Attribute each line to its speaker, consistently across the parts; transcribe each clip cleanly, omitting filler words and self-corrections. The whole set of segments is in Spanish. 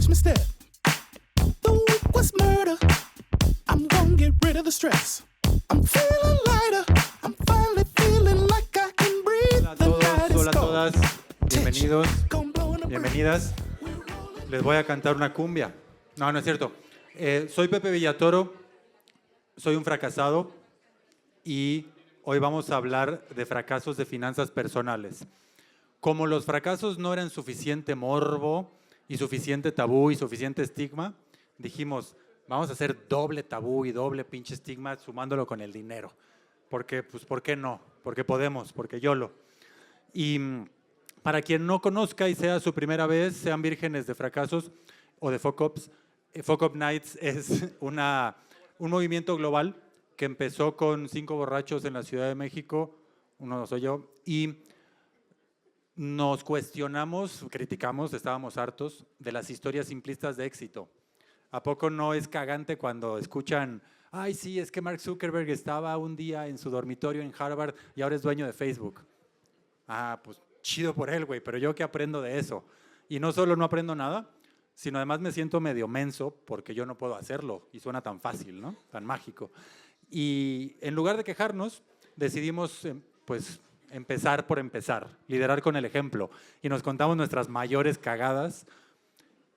Speaker 1: watch me step. The week was murder. I'm gonna get rid of the stress. I'm feeling lighter. I'm finally feeling like I can breathe.
Speaker 2: Hola a todos, hola a todas. Bienvenidos, bienvenidas. Les voy a cantar una cumbia. No, no es cierto. Soy Pepe Villatoro, soy un fracasado y hoy vamos a hablar de fracasos de finanzas personales. Como los fracasos no eran suficiente morbo y suficiente tabú y suficiente estigma, dijimos, vamos a hacer doble tabú y doble pinche estigma sumándolo con el dinero. Porque, pues, ¿por qué no? Porque podemos, porque YOLO. Y para quien no conozca y sea su primera vez, sean vírgenes de fracasos o de fuck-ups, Fuck Up Nights es un movimiento global que empezó con 5 borrachos en la Ciudad de México, uno soy yo, y nos cuestionamos, criticamos, estábamos hartos de las historias simplistas de éxito. ¿A poco no es cagante cuando escuchan, ay sí, es que Mark Zuckerberg estaba un día en su dormitorio en Harvard y ahora es dueño de Facebook? Ah, pues chido por él, güey, pero yo ¿qué aprendo de eso? Y no solo no aprendo nada, sino además me siento medio menso porque yo no puedo hacerlo y suena tan fácil, ¿no? Tan mágico. Y en lugar de quejarnos, decidimos, pues, empezar por empezar, liderar con el ejemplo. Y nos contamos nuestras mayores cagadas,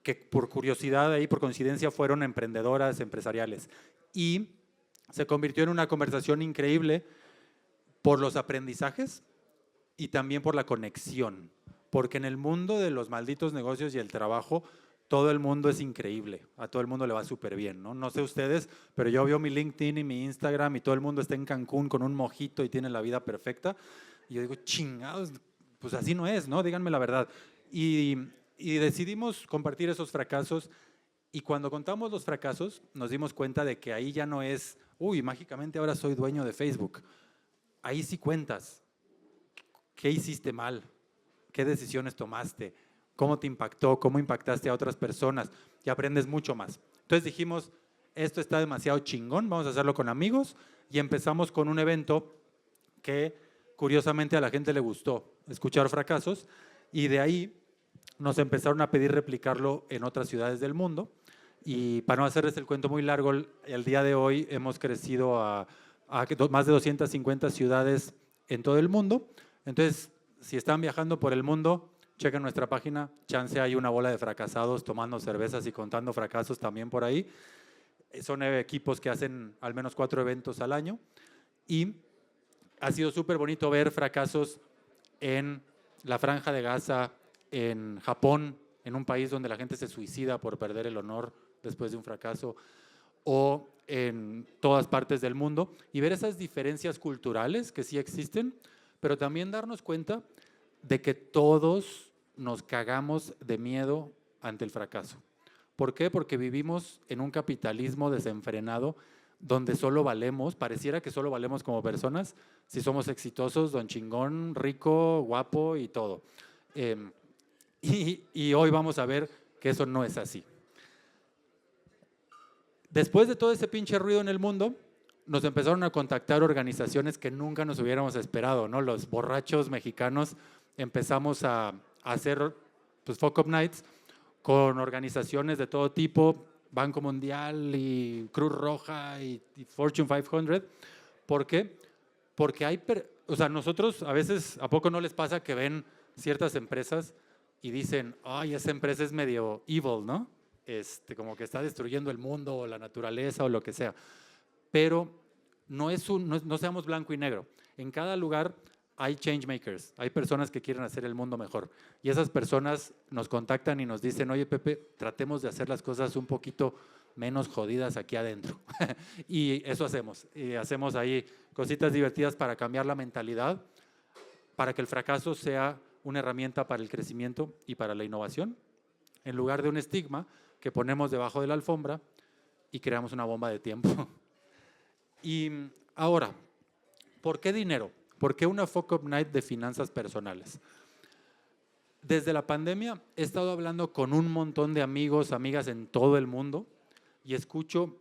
Speaker 2: que por curiosidad y por coincidencia fueron emprendedoras, empresariales. Y se convirtió en una conversación increíble por los aprendizajes y también por la conexión. Porque en el mundo de los malditos negocios y el trabajo, todo el mundo es increíble, a todo el mundo le va súper bien, ¿no? No sé ustedes, pero yo veo mi LinkedIn y mi Instagram y todo el mundo está en Cancún con un mojito y tiene la vida perfecta. Y yo digo, chingados, pues así no es, ¿no? Díganme la verdad. Y decidimos compartir esos fracasos y cuando contamos los fracasos nos dimos cuenta de que ahí ya no es, uy, mágicamente ahora soy dueño de Facebook. Ahí sí cuentas. ¿Qué hiciste mal? ¿Qué decisiones tomaste? ¿Cómo te impactó? ¿Cómo impactaste a otras personas? Y aprendes mucho más. Entonces dijimos, esto está demasiado chingón, vamos a hacerlo con amigos y empezamos con un evento que curiosamente a la gente le gustó, escuchar fracasos, y de ahí nos empezaron a pedir replicarlo en otras ciudades del mundo. Y para no hacerles el cuento muy largo, el día de hoy hemos crecido a más de 250 ciudades en todo el mundo. Entonces, si están viajando por el mundo, chequen nuestra página, chance hay una bola de fracasados tomando cervezas y contando fracasos también por ahí. Son equipos que hacen al menos 4 eventos al año y ha sido súper bonito ver fracasos en la Franja de Gaza, en Japón, en un país donde la gente se suicida por perder el honor después de un fracaso, o en todas partes del mundo, y ver esas diferencias culturales que sí existen, pero también darnos cuenta de que todos nos cagamos de miedo ante el fracaso. ¿Por qué? Porque vivimos en un capitalismo desenfrenado donde solo valemos, pareciera que solo valemos como personas si somos exitosos, don chingón, rico, guapo y todo. Y hoy vamos a ver que eso no es así. Después de todo ese pinche ruido en el mundo, nos empezaron a contactar organizaciones que nunca nos hubiéramos esperado, ¿no? Los borrachos mexicanos empezamos a hacer pues, Fuck Up Nights con organizaciones de todo tipo, Banco Mundial y Cruz Roja y Fortune 500. ¿Por qué? Porque hay, o sea, nosotros a veces, ¿a poco no les pasa que ven ciertas empresas y dicen, ay, esa empresa es medio evil, ¿no? Como que está destruyendo el mundo o la naturaleza o lo que sea. Pero no seamos blanco y negro. En cada lugar hay change makers, hay personas que quieren hacer el mundo mejor. Y esas personas nos contactan y nos dicen, oye Pepe, tratemos de hacer las cosas un poquito menos jodidas aquí adentro. Y eso hacemos. Y hacemos ahí cositas divertidas para cambiar la mentalidad, para que el fracaso sea una herramienta para el crecimiento y para la innovación, en lugar de un estigma que ponemos debajo de la alfombra y creamos una bomba de tiempo. Y ahora, ¿por qué dinero? ¿Por qué una Fuck Up Night de finanzas personales? Desde la pandemia he estado hablando con un montón de amigos, amigas en todo el mundo y escucho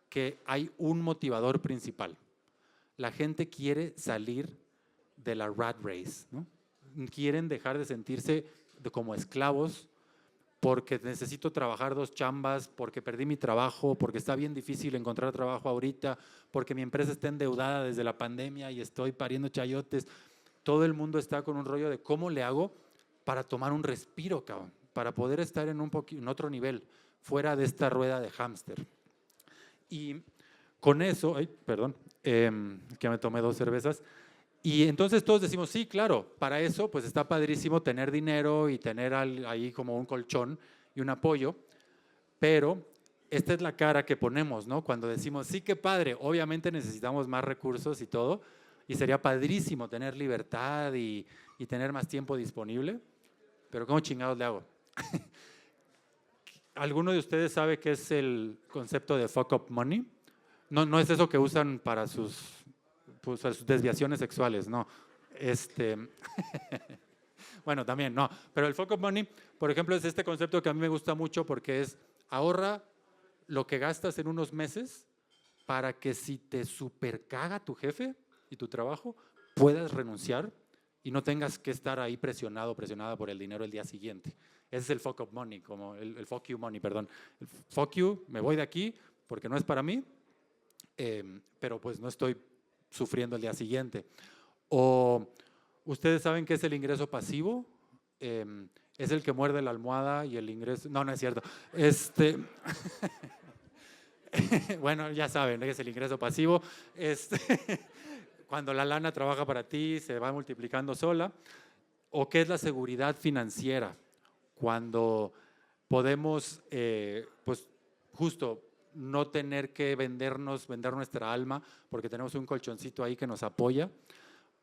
Speaker 2: que hay un motivador principal. La gente quiere salir de la rat race, ¿no? Quieren dejar de sentirse como esclavos porque necesito trabajar 2 chambas, porque perdí mi trabajo, porque está bien difícil encontrar trabajo ahorita, porque mi empresa está endeudada desde la pandemia y estoy pariendo chayotes. Todo el mundo está con un rollo de cómo le hago para tomar un respiro, cabrón, para poder estar en otro nivel, fuera de esta rueda de hámster. Y con eso, que me tomé 2 cervezas, y entonces todos decimos, sí, claro, para eso pues está padrísimo tener dinero y tener ahí como un colchón y un apoyo, pero esta es la cara que ponemos, ¿no? Cuando decimos, sí, qué padre, obviamente necesitamos más recursos y todo, y sería padrísimo tener libertad y tener más tiempo disponible, pero ¿cómo chingados le hago? ¿Alguno de ustedes sabe qué es el concepto de fuck up money? No es eso que usan para sus desviaciones sexuales, no. Bueno, también, no. Pero el fuck up money, por ejemplo, es este concepto que a mí me gusta mucho porque es ahorra lo que gastas en unos meses para que si te supercaga tu jefe y tu trabajo, puedas renunciar y no tengas que estar ahí presionado o presionada por el dinero el día siguiente. Ese es el fuck up money, como el fuck you money, perdón. El fuck you, me voy de aquí porque no es para mí, pero pues no estoy sufriendo el día siguiente. O ustedes saben qué es el ingreso pasivo, es el que muerde la almohada y el ingreso, no es cierto, bueno, ya saben qué es el ingreso pasivo, cuando la lana trabaja para ti, se va multiplicando sola. O qué es la seguridad financiera, cuando podemos, pues justo, no tener que vender nuestra alma porque tenemos un colchoncito ahí que nos apoya,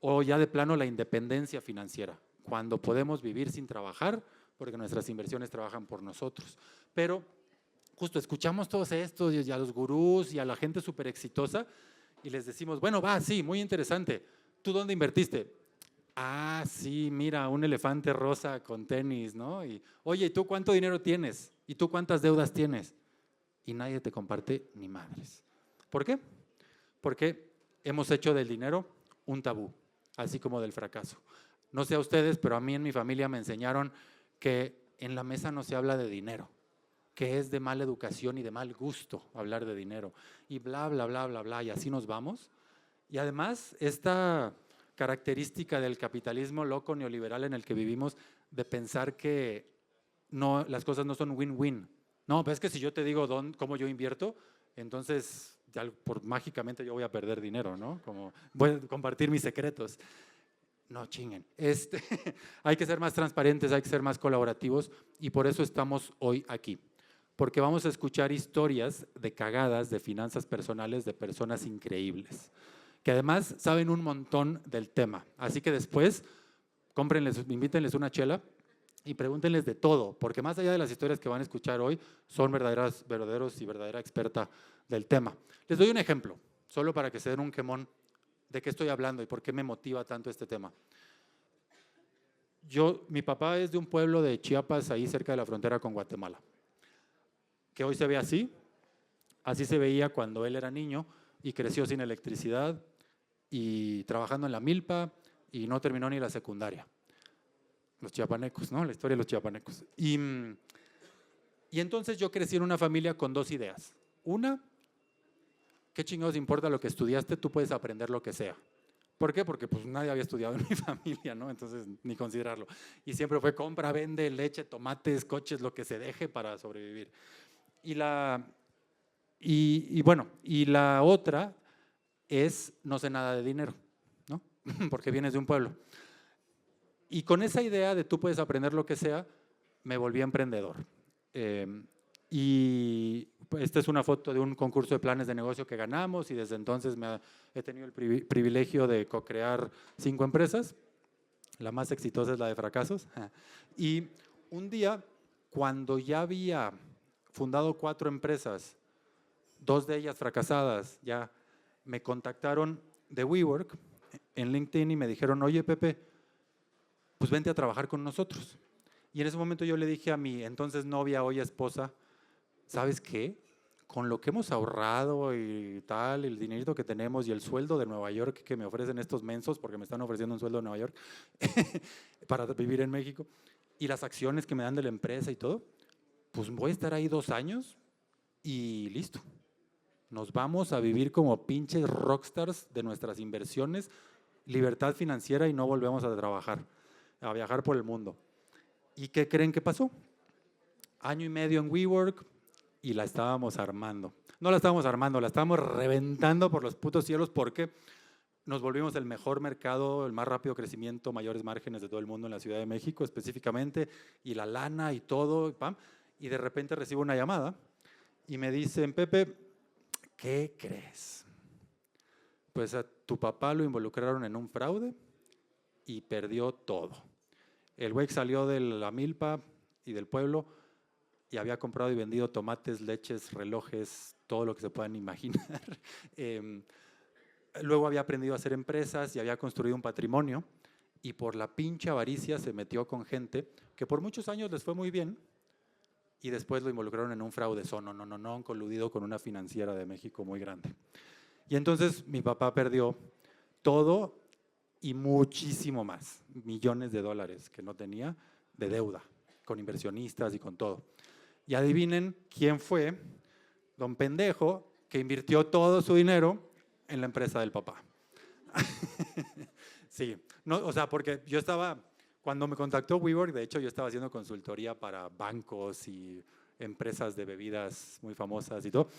Speaker 2: o ya de plano la independencia financiera, cuando podemos vivir sin trabajar porque nuestras inversiones trabajan por nosotros. Pero justo escuchamos todos estos y a los gurús y a la gente súper exitosa y les decimos, bueno, va, sí, muy interesante, ¿tú dónde invertiste? Ah, sí, mira, un elefante rosa con tenis, ¿no? Y, oye, ¿y tú cuánto dinero tienes? ¿Y tú cuántas deudas tienes? Y nadie te comparte ni madres. ¿Por qué? Porque hemos hecho del dinero un tabú, así como del fracaso. No sé a ustedes, pero a mí en mi familia me enseñaron que en la mesa no se habla de dinero, que es de mala educación y de mal gusto hablar de dinero. Y bla, bla, bla, bla, bla, y así nos vamos. Y además, esta característica del capitalismo loco neoliberal en el que vivimos, de pensar que no, las cosas no son win-win. No, pero es que si yo te digo cómo yo invierto, entonces ya mágicamente yo voy a perder dinero, ¿no? Como voy a compartir mis secretos. No chinguen. Hay que ser más transparentes, hay que ser más colaborativos y por eso estamos hoy aquí. Porque vamos a escuchar historias de cagadas de finanzas personales de personas increíbles, que además saben un montón del tema. Así que después, invítenles una chela y pregúntenles de todo, porque más allá de las historias que van a escuchar hoy, son verdaderos y verdadera experta del tema. Les doy un ejemplo, solo para que se den un quemón de qué estoy hablando y por qué me motiva tanto este tema. Mi papá es de un pueblo de Chiapas, ahí cerca de la frontera con Guatemala, que hoy se ve así se veía cuando él era niño y creció sin electricidad y trabajando en la milpa y no terminó ni la secundaria. Los chiapanecos, ¿no? La historia de los chiapanecos. Y entonces yo crecí en una familia con 2 ideas. Una, ¿qué chingados importa lo que estudiaste? Tú puedes aprender lo que sea. ¿Por qué? Porque pues nadie había estudiado en mi familia, ¿no? Entonces ni considerarlo. Y siempre fue compra, vende, leche, tomates, coches, lo que se deje para sobrevivir. Y la otra es no sé nada de dinero, ¿no? Porque vienes de un pueblo. Y con esa idea de tú puedes aprender lo que sea, me volví emprendedor. Y esta es una foto de un concurso de planes de negocio que ganamos y desde entonces he tenido el privilegio de co-crear 5 empresas. La más exitosa es la de fracasos. Y un día, cuando ya había fundado 4 empresas, 2 de ellas fracasadas, ya me contactaron de WeWork en LinkedIn y me dijeron, oye Pepe, pues vente a trabajar con nosotros. Y en ese momento yo le dije a mi entonces novia, hoy esposa, ¿sabes qué? Con lo que hemos ahorrado y tal, el dinerito que tenemos y el sueldo de Nueva York que me ofrecen estos mensos, porque me están ofreciendo un sueldo de Nueva York para vivir en México, y las acciones que me dan de la empresa y todo, pues voy a estar ahí 2 años y listo. Nos vamos a vivir como pinches rockstars de nuestras inversiones, libertad financiera y no volvemos a trabajar, a viajar por el mundo. ¿Y qué creen que pasó? 1.5 años en WeWork y la estábamos armando. No la estábamos armando, la estábamos reventando por los putos cielos porque nos volvimos el mejor mercado, el más rápido crecimiento, mayores márgenes de todo el mundo en la Ciudad de México específicamente, y la lana y todo, ¡pam! Y de repente recibo una llamada y me dicen, Pepe, ¿qué crees? Pues a tu papá lo involucraron en un fraude y perdió todo. El güey salió de la milpa y del pueblo y había comprado y vendido tomates, leches, relojes, todo lo que se puedan imaginar. Luego había aprendido a hacer empresas y había construido un patrimonio y por la pinche avaricia se metió con gente que por muchos años les fue muy bien y después lo involucraron en un fraude coludido con una financiera de México muy grande. Y entonces mi papá perdió todo y muchísimo más, millones de dólares que no tenía de deuda, con inversionistas y con todo. Y adivinen quién fue, don pendejo, que invirtió todo su dinero en la empresa del papá. Sí, no, o sea, porque yo estaba, cuando me contactó WeWork, de hecho yo estaba haciendo consultoría para bancos y empresas de bebidas muy famosas y todo,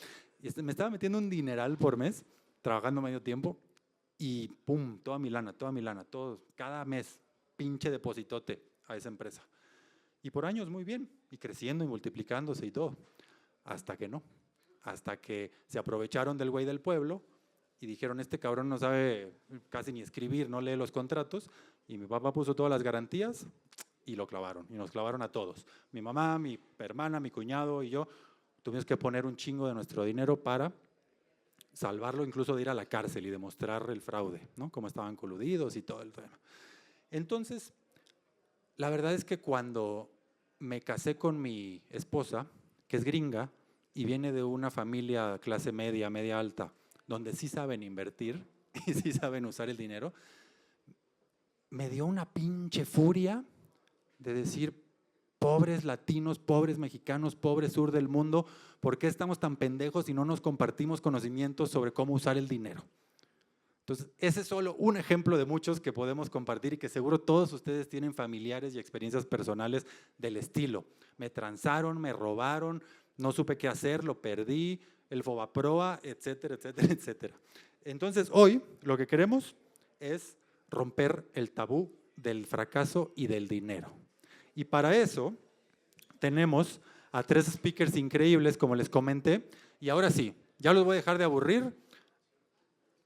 Speaker 2: y me estaba metiendo un dineral por mes, trabajando medio tiempo, y pum, toda mi lana, todo, cada mes, pinche depositote a esa empresa. Y por años muy bien, y creciendo y multiplicándose y todo, hasta que no, hasta que se aprovecharon del güey del pueblo y dijeron, este cabrón no sabe casi ni escribir, no lee los contratos, y mi papá puso todas las garantías y lo clavaron, y nos clavaron a todos. Mi mamá, mi hermana, mi cuñado y yo tuvimos que poner un chingo de nuestro dinero para salvarlo, incluso de ir a la cárcel y demostrar el fraude, ¿no? Cómo estaban coludidos y todo el tema. Entonces, la verdad es que cuando me casé con mi esposa, que es gringa y viene de una familia clase media, media alta, donde sí saben invertir y sí saben usar el dinero, me dio una pinche furia de decir, pobres latinos, pobres mexicanos, pobre sur del mundo, ¿por qué estamos tan pendejos y no nos compartimos conocimientos sobre cómo usar el dinero? Entonces, ese es solo un ejemplo de muchos que podemos compartir y que seguro todos ustedes tienen familiares y experiencias personales del estilo. Me transaron, me robaron, no supe qué hacer, lo perdí, el Fobaproa, etcétera, etcétera, etcétera. Entonces, hoy lo que queremos es romper el tabú del fracaso y del dinero. Y para eso tenemos a 3 speakers increíbles, como les comenté. Y ahora sí, ya los voy a dejar de aburrir.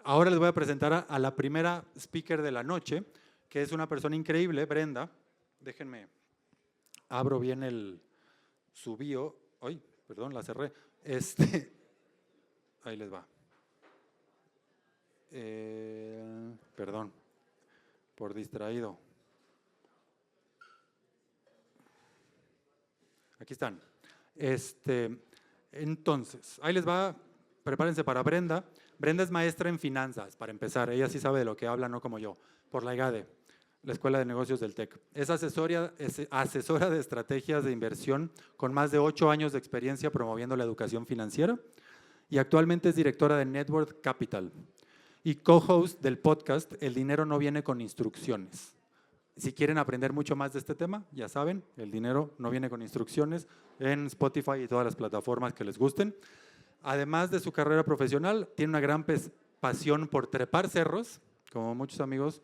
Speaker 2: Ahora les voy a presentar a la primera speaker de la noche, que es una persona increíble, Brenda. Déjenme, abro bien su bio. Ay, perdón, la cerré. Ahí les va. Perdón, por distraído. Aquí están. Entonces, ahí les va, prepárense para Brenda. Brenda es maestra en finanzas, para empezar. Ella sí sabe de lo que habla, no como yo, por la IGADE, la Escuela de Negocios del TEC. Es asesora de estrategias de inversión con más de 8 años de experiencia promoviendo la educación financiera y actualmente es directora de Network Capital y co-host del podcast El dinero no viene con instrucciones. Si quieren aprender mucho más de este tema, ya saben, el dinero no viene con instrucciones en Spotify y todas las plataformas que les gusten. Además de su carrera profesional, tiene una gran pasión por trepar cerros, como muchos amigos,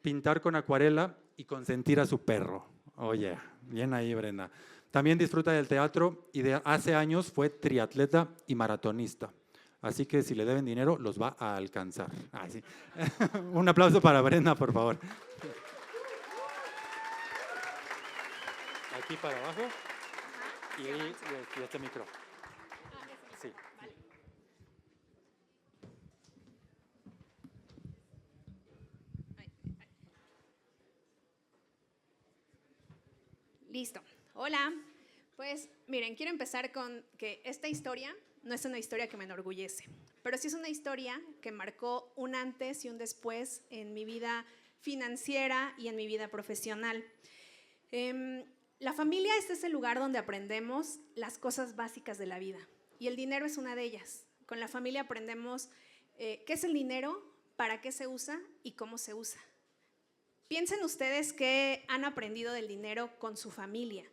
Speaker 2: pintar con acuarela y consentir a su perro. Oye, bien ahí, Brenda. También disfruta del teatro y hace años fue triatleta y maratonista. Así que si le deben dinero, los va a alcanzar. Sí. Un aplauso para Brenda, por favor. Aquí para abajo y este micro. Sí.
Speaker 3: Listo. Hola. Pues miren, quiero empezar con que esta historia no es una historia que me enorgullece, pero sí es una historia que marcó un antes y un después en mi vida financiera y en mi vida profesional. La familia es ese lugar donde aprendemos las cosas básicas de la vida y el dinero es una de ellas. Con la familia aprendemos qué es el dinero, para qué se usa y cómo se usa. Piensen ustedes qué han aprendido del dinero con su familia.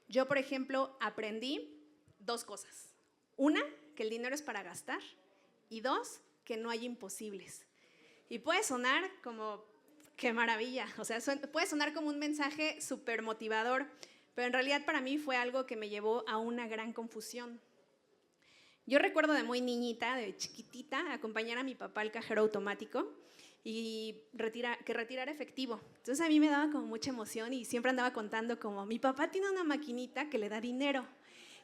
Speaker 3: Yo, por ejemplo, aprendí 2 cosas. Una, que el dinero es para gastar y 2, que no hay imposibles. Y puede sonar como, qué maravilla, o sea, puede sonar como un mensaje súper motivador, pero en realidad para mí fue algo que me llevó a una gran confusión. Yo recuerdo de muy niñita, de chiquitita, acompañar a mi papá al cajero automático y que retirara efectivo. Entonces a mí me daba como mucha emoción y siempre andaba contando como, mi papá tiene una maquinita que le da dinero.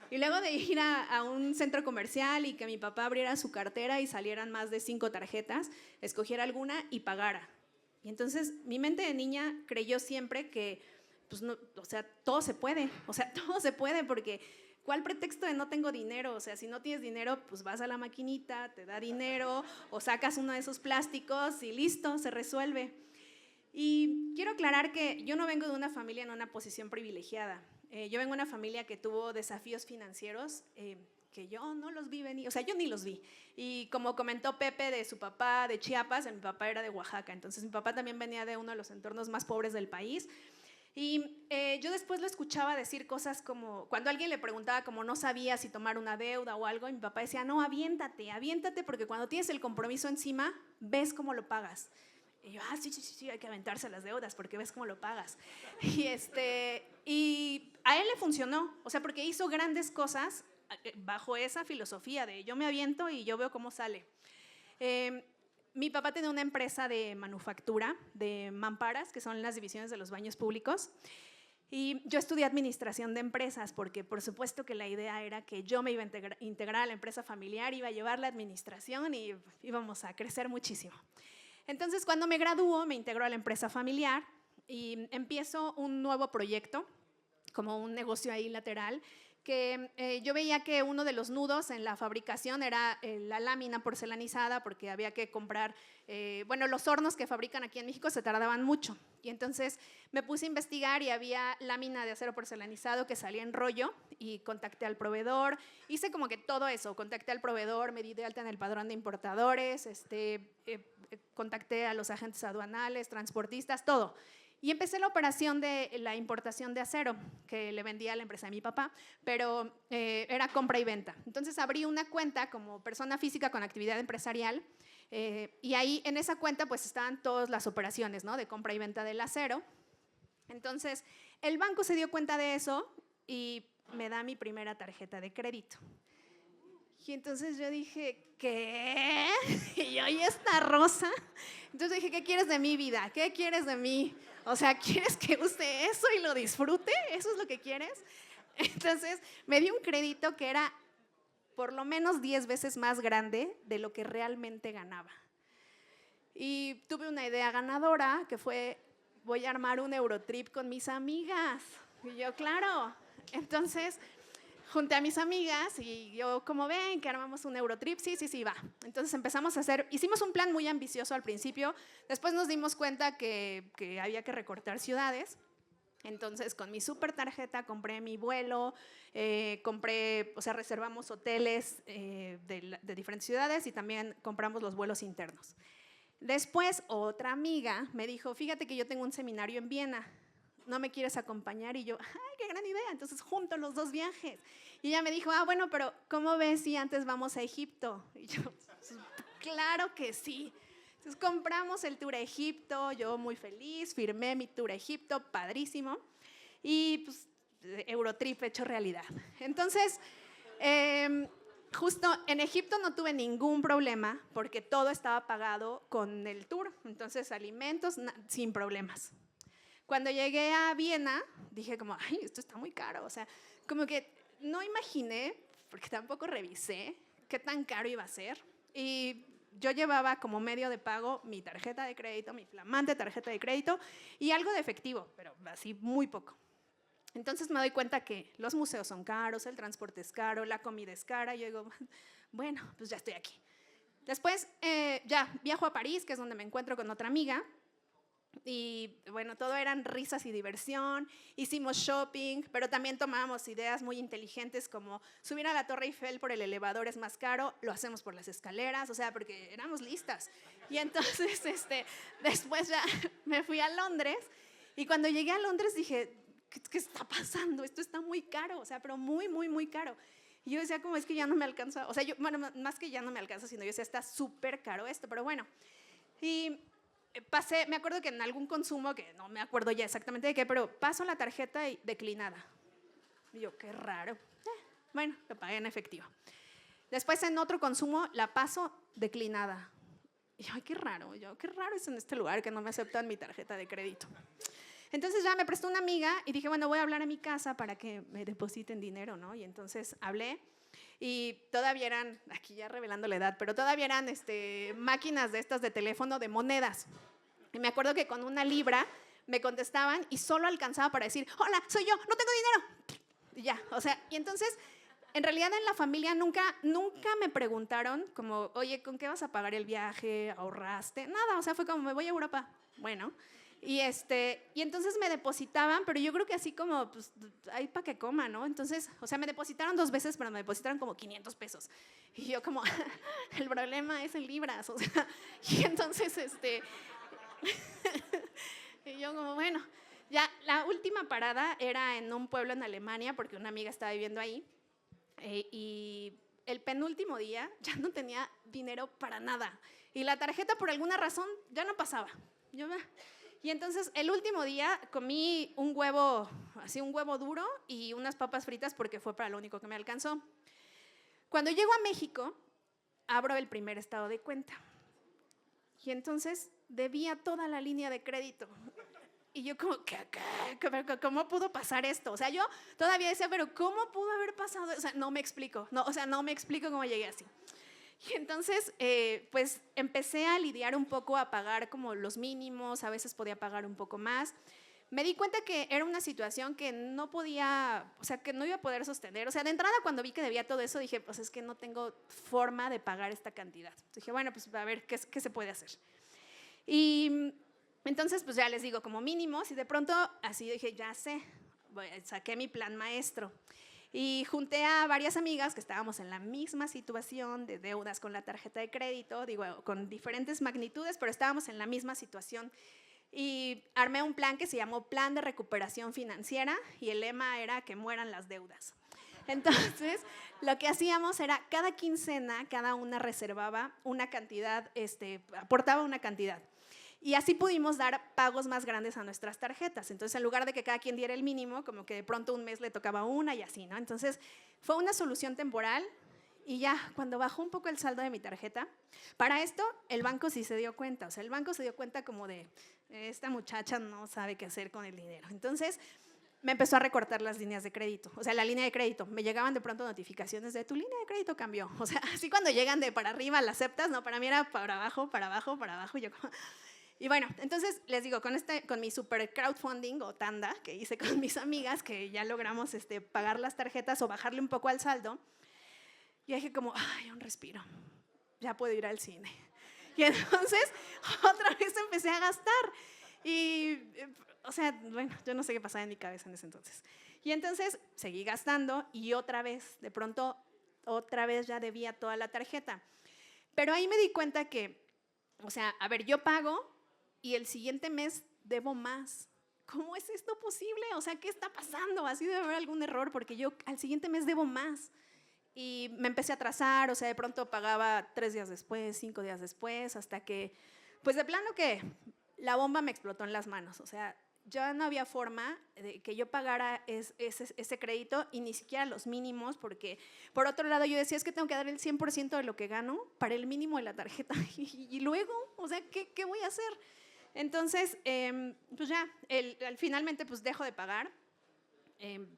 Speaker 3: Y luego de ir a un centro comercial y que mi papá abriera su cartera y salieran más de 5 tarjetas, escogiera alguna y pagara. Y entonces mi mente de niña creyó siempre que, pues no, o sea, todo se puede, porque ¿cuál pretexto de no tengo dinero? O sea, si no tienes dinero, pues vas a la maquinita, te da dinero, o sacas uno de esos plásticos y listo, se resuelve. Y quiero aclarar que yo no vengo de una familia en una posición privilegiada. Yo vengo de una familia que tuvo desafíos financieros que yo no los vi venir, o sea, yo ni los vi. Y como comentó Pepe de su papá de Chiapas, mi papá era de Oaxaca, entonces mi papá también venía de uno de los entornos más pobres del país. Y yo después lo escuchaba decir cosas como, cuando alguien le preguntaba como no sabía si tomar una deuda o algo, y mi papá decía, no, aviéntate, porque cuando tienes el compromiso encima, ves cómo lo pagas. Y yo, sí, hay que aventarse las deudas porque ves cómo lo pagas. Y a él le funcionó, o sea, porque hizo grandes cosas bajo esa filosofía de yo me aviento y yo veo cómo sale. Mi papá tenía una empresa de manufactura de mamparas, que son las divisiones de los baños públicos, y yo estudié administración de empresas porque por supuesto que la idea era que yo me iba a integrar a la empresa familiar, iba a llevar la administración y íbamos a crecer muchísimo. Entonces, cuando me gradúo, me integro a la empresa familiar y empiezo un nuevo proyecto, como un negocio ahí lateral, que yo veía que uno de los nudos en la fabricación era la lámina porcelanizada, porque había que comprar, los hornos que fabrican aquí en México se tardaban mucho. Y entonces me puse a investigar y había lámina de acero porcelanizado que salía en rollo y contacté al proveedor. Hice como que todo eso, contacté al proveedor, me di de alta en el padrón de importadores, contacté a los agentes aduanales, transportistas, todo. Y empecé la operación de la importación de acero, que le vendía a la empresa de mi papá, pero era compra y venta. Entonces abrí una cuenta como persona física con actividad empresarial y ahí en esa cuenta pues estaban todas las operaciones, ¿no?, de compra y venta del acero. Entonces el banco se dio cuenta de eso y me da mi primera tarjeta de crédito. Y entonces yo dije, ¿qué? Y yo, ¿y esta rosa? Entonces dije, ¿qué quieres de mi vida? ¿Qué quieres de mí? O sea, ¿quieres que use eso y lo disfrute? ¿Eso es lo que quieres? Entonces me dio un crédito que era por lo menos 10 veces más grande de lo que realmente ganaba. Y tuve una idea ganadora que fue, voy a armar un Eurotrip con mis amigas. Y yo, claro. Entonces junté a mis amigas y yo, como ven, que armamos un Eurotrip, sí, va. Entonces empezamos a hicimos un plan muy ambicioso al principio, después nos dimos cuenta que había que recortar ciudades, entonces con mi super tarjeta compré mi vuelo, reservamos hoteles de diferentes ciudades y también compramos los vuelos internos. Después otra amiga me dijo, fíjate que yo tengo un seminario en Viena, ¿no me quieres acompañar? Y yo, ¡ay, qué gran idea! Entonces junto los 2 viajes. Y ella me dijo, bueno, pero ¿cómo ves si antes vamos a Egipto? Y yo, claro que sí. Entonces compramos el tour a Egipto, yo muy feliz, firmé mi tour a Egipto, padrísimo. Y pues Eurotrip hecho realidad. Entonces, justo en Egipto no tuve ningún problema porque todo estaba pagado con el tour. Entonces alimentos sin problemas. Cuando llegué a Viena, dije como, ay, esto está muy caro. O sea, como que no imaginé, porque tampoco revisé, qué tan caro iba a ser. Y yo llevaba como medio de pago mi tarjeta de crédito, mi flamante tarjeta de crédito, y algo de efectivo, pero así muy poco. Entonces me doy cuenta que los museos son caros, el transporte es caro, la comida es cara. Y yo digo, bueno, pues ya estoy aquí. Después ya viajo a París, que es donde me encuentro con otra amiga. Y bueno, todo eran risas y diversión, hicimos shopping, pero también tomábamos ideas muy inteligentes como subir a la Torre Eiffel por el elevador es más caro, lo hacemos por las escaleras, o sea, porque éramos listas. Y entonces después ya me fui a Londres y cuando llegué a Londres dije, ¿qué está pasando? Esto está muy caro, o sea, pero muy, muy, muy caro. Y yo decía, como es que ya no me alcanza, o sea, bueno, más que ya no me alcanza, sino yo decía, está súper caro esto, pero bueno. Y me acuerdo que en algún consumo, que no me acuerdo ya exactamente de qué, pero paso la tarjeta y declinada. Y yo, qué raro. Bueno, lo pagué en efectivo. Después en otro consumo la paso declinada. Y yo, ay, qué raro. Qué raro es en este lugar que no me aceptan mi tarjeta de crédito. Entonces ya me prestó una amiga y dije, bueno, voy a hablar a mi casa para que me depositen dinero, ¿no? Y entonces hablé. Y todavía eran, aquí ya revelando la edad, pero todavía eran máquinas de estas de teléfono de monedas. Y me acuerdo que con una libra me contestaban y solo alcanzaba para decir, hola, soy yo, no tengo dinero. Y ya, o sea, y entonces, en realidad en la familia nunca me preguntaron como, oye, ¿con qué vas a pagar el viaje? ¿Ahorraste? Nada, o sea, fue como, me voy a Europa. Bueno, y entonces me depositaban, pero yo creo que así como, pues, ahí para que coma, ¿no? Entonces, o sea, me depositaron 2 veces, pero me depositaron como 500 pesos. Y yo como, el problema es en libras, o sea, y entonces, y yo como, bueno, ya la última parada era en un pueblo en Alemania, porque una amiga estaba viviendo ahí, y el penúltimo día ya no tenía dinero para nada. Y la tarjeta, por alguna razón, ya no pasaba. Y entonces el último día comí un huevo duro y unas papas fritas porque fue para lo único que me alcanzó. Cuando llego a México, abro el primer estado de cuenta. Y entonces debía toda la línea de crédito. Y yo como, ¿cómo pudo pasar esto? O sea, yo todavía decía, pero ¿cómo pudo haber pasado? O sea, no me explico cómo llegué así. Y entonces, pues empecé a lidiar un poco, a pagar como los mínimos, a veces podía pagar un poco más. Me di cuenta que era una situación que no podía, o sea, que no iba a poder sostener. O sea, de entrada cuando vi que debía todo eso, dije, pues es que no tengo forma de pagar esta cantidad. Dije, bueno, pues a ver, ¿qué se puede hacer? Y entonces, pues ya les digo, como mínimos, y de pronto así dije, ya sé, saqué mi plan maestro. Y junté a varias amigas que estábamos en la misma situación de deudas con la tarjeta de crédito, digo, con diferentes magnitudes, pero estábamos en la misma situación. Y armé un plan que se llamó Plan de Recuperación Financiera y el lema era que mueran las deudas. Entonces, lo que hacíamos era cada quincena, cada una reservaba una cantidad, aportaba una cantidad. Y así pudimos dar pagos más grandes a nuestras tarjetas. Entonces, en lugar de que cada quien diera el mínimo, como que de pronto un mes le tocaba una y así, ¿no? Entonces, fue una solución temporal y ya cuando bajó un poco el saldo de mi tarjeta, para esto el banco sí se dio cuenta. O sea, el banco se dio cuenta como de, esta muchacha no sabe qué hacer con el dinero. Entonces, me empezó a recortar las líneas de crédito, o sea, la línea de crédito. Me llegaban de pronto notificaciones de tu línea de crédito cambió. O sea, así cuando llegan de para arriba, la aceptas, no, para mí era para abajo, para abajo, para abajo. Y yo como... Y bueno, entonces les digo, con mi super crowdfunding o tanda que hice con mis amigas, que ya logramos pagar las tarjetas o bajarle un poco al saldo, y dije como, ay, un respiro, ya puedo ir al cine. Y entonces otra vez empecé a gastar. Y, o sea, bueno, yo no sé qué pasaba en mi cabeza en ese entonces. Y entonces seguí gastando y otra vez, de pronto, otra vez ya debía toda la tarjeta. Pero ahí me di cuenta que, o sea, a ver, yo pago y el siguiente mes debo más. ¿Cómo es esto posible? O sea, ¿qué está pasando? Así debe haber algún error porque yo al siguiente mes debo más. Y me empecé a atrasar, o sea, de pronto pagaba 3 días después, 5 días después, hasta que, pues de plano que la bomba me explotó en las manos. O sea, ya no había forma de que yo pagara ese crédito y ni siquiera los mínimos, porque por otro lado yo decía, es que tengo que dar el 100% de lo que gano para el mínimo de la tarjeta. Y luego, o sea, ¿qué voy a hacer? Entonces, pues ya, finalmente pues dejo de pagar.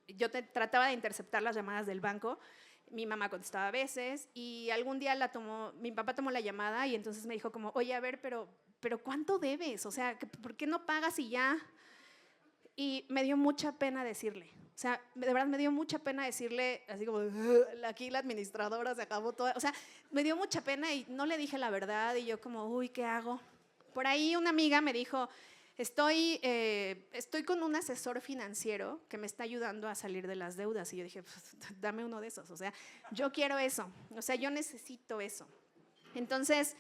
Speaker 3: Yo trataba de interceptar las llamadas del banco. Mi mamá contestaba a veces y algún día mi papá tomó la llamada y entonces me dijo como, oye, a ver, pero ¿cuánto debes? O sea, ¿por qué no pagas y ya? Y me dio mucha pena decirle. O sea, de verdad me dio mucha pena decirle, así como, aquí la administradora se acabó todo. O sea, me dio mucha pena y no le dije la verdad y yo como, uy, ¿qué hago? Por ahí una amiga me dijo, estoy con un asesor financiero que me está ayudando a salir de las deudas. Y yo dije, pues, dame uno de esos. O sea, yo quiero eso. O sea, yo necesito eso. Entonces,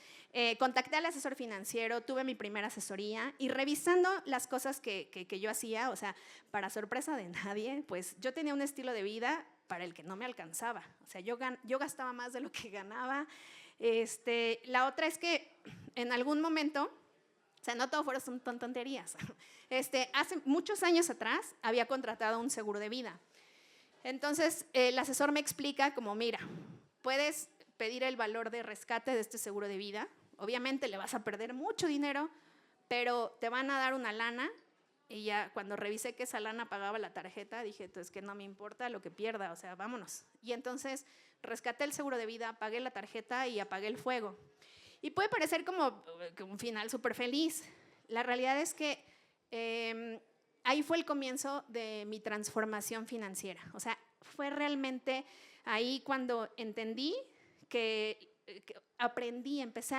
Speaker 3: contacté al asesor financiero, tuve mi primera asesoría y revisando las cosas que yo hacía, o sea, para sorpresa de nadie, pues yo tenía un estilo de vida para el que no me alcanzaba. O sea, yo gastaba más de lo que ganaba. La otra es que en algún momento, o sea, no todo son tonterías. Hace muchos años atrás había contratado un seguro de vida. Entonces, el asesor me explica como, mira, puedes pedir el valor de rescate de este seguro de vida. Obviamente le vas a perder mucho dinero, pero te van a dar una lana. Y ya cuando revisé que esa lana pagaba la tarjeta, dije, entonces que no me importa lo que pierda, o sea, vámonos. Y entonces rescaté el seguro de vida, pagué la tarjeta y apagué el fuego. Y puede parecer como un final súper feliz. La realidad es que ahí fue el comienzo de mi transformación financiera. O sea, fue realmente ahí cuando entendí que aprendí, empecé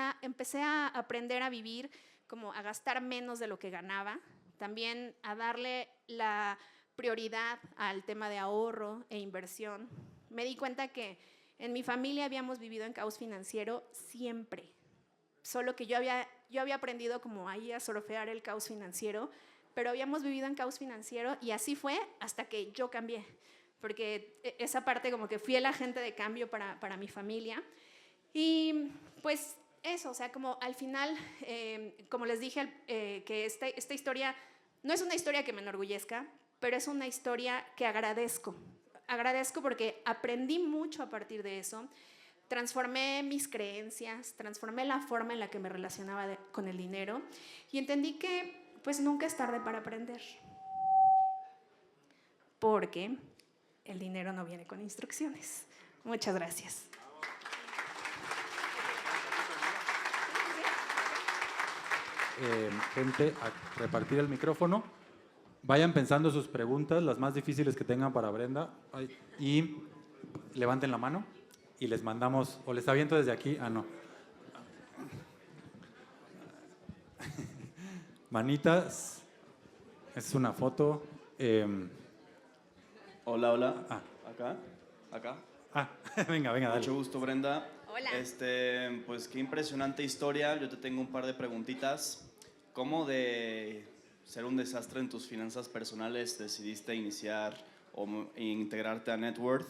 Speaker 3: a aprender a vivir, como a gastar menos de lo que ganaba, también a darle la prioridad al tema de ahorro e inversión. Me di cuenta que en mi familia habíamos vivido en caos financiero siempre, solo que yo había aprendido como ahí a surfear el caos financiero, pero habíamos vivido en caos financiero y así fue hasta que yo cambié, porque esa parte como que fui el agente de cambio para mi familia. Y pues eso, o sea, como al final, como les dije, que esta historia no es una historia que me enorgullezca, pero es una historia que agradezco. Agradezco porque aprendí mucho a partir de eso, transformé mis creencias, transformé la forma en la que me relacionaba con el dinero y entendí que pues nunca es tarde para aprender, porque el dinero no viene con instrucciones. Muchas gracias.
Speaker 2: Gente, a repartir el micrófono. Vayan pensando sus preguntas, las más difíciles que tengan para Brenda, y levanten la mano y les mandamos, o les aviento desde aquí. Ah, no. Manitas, es una foto.
Speaker 4: Hola, hola.
Speaker 2: Ah.
Speaker 4: Acá.
Speaker 2: Venga, dale.
Speaker 4: Mucho gusto, Brenda.
Speaker 3: Hola.
Speaker 4: Pues qué impresionante historia. Yo te tengo un par de preguntitas. ¿Cómo de ser un desastre en tus finanzas personales decidiste iniciar o integrarte a Net Worth?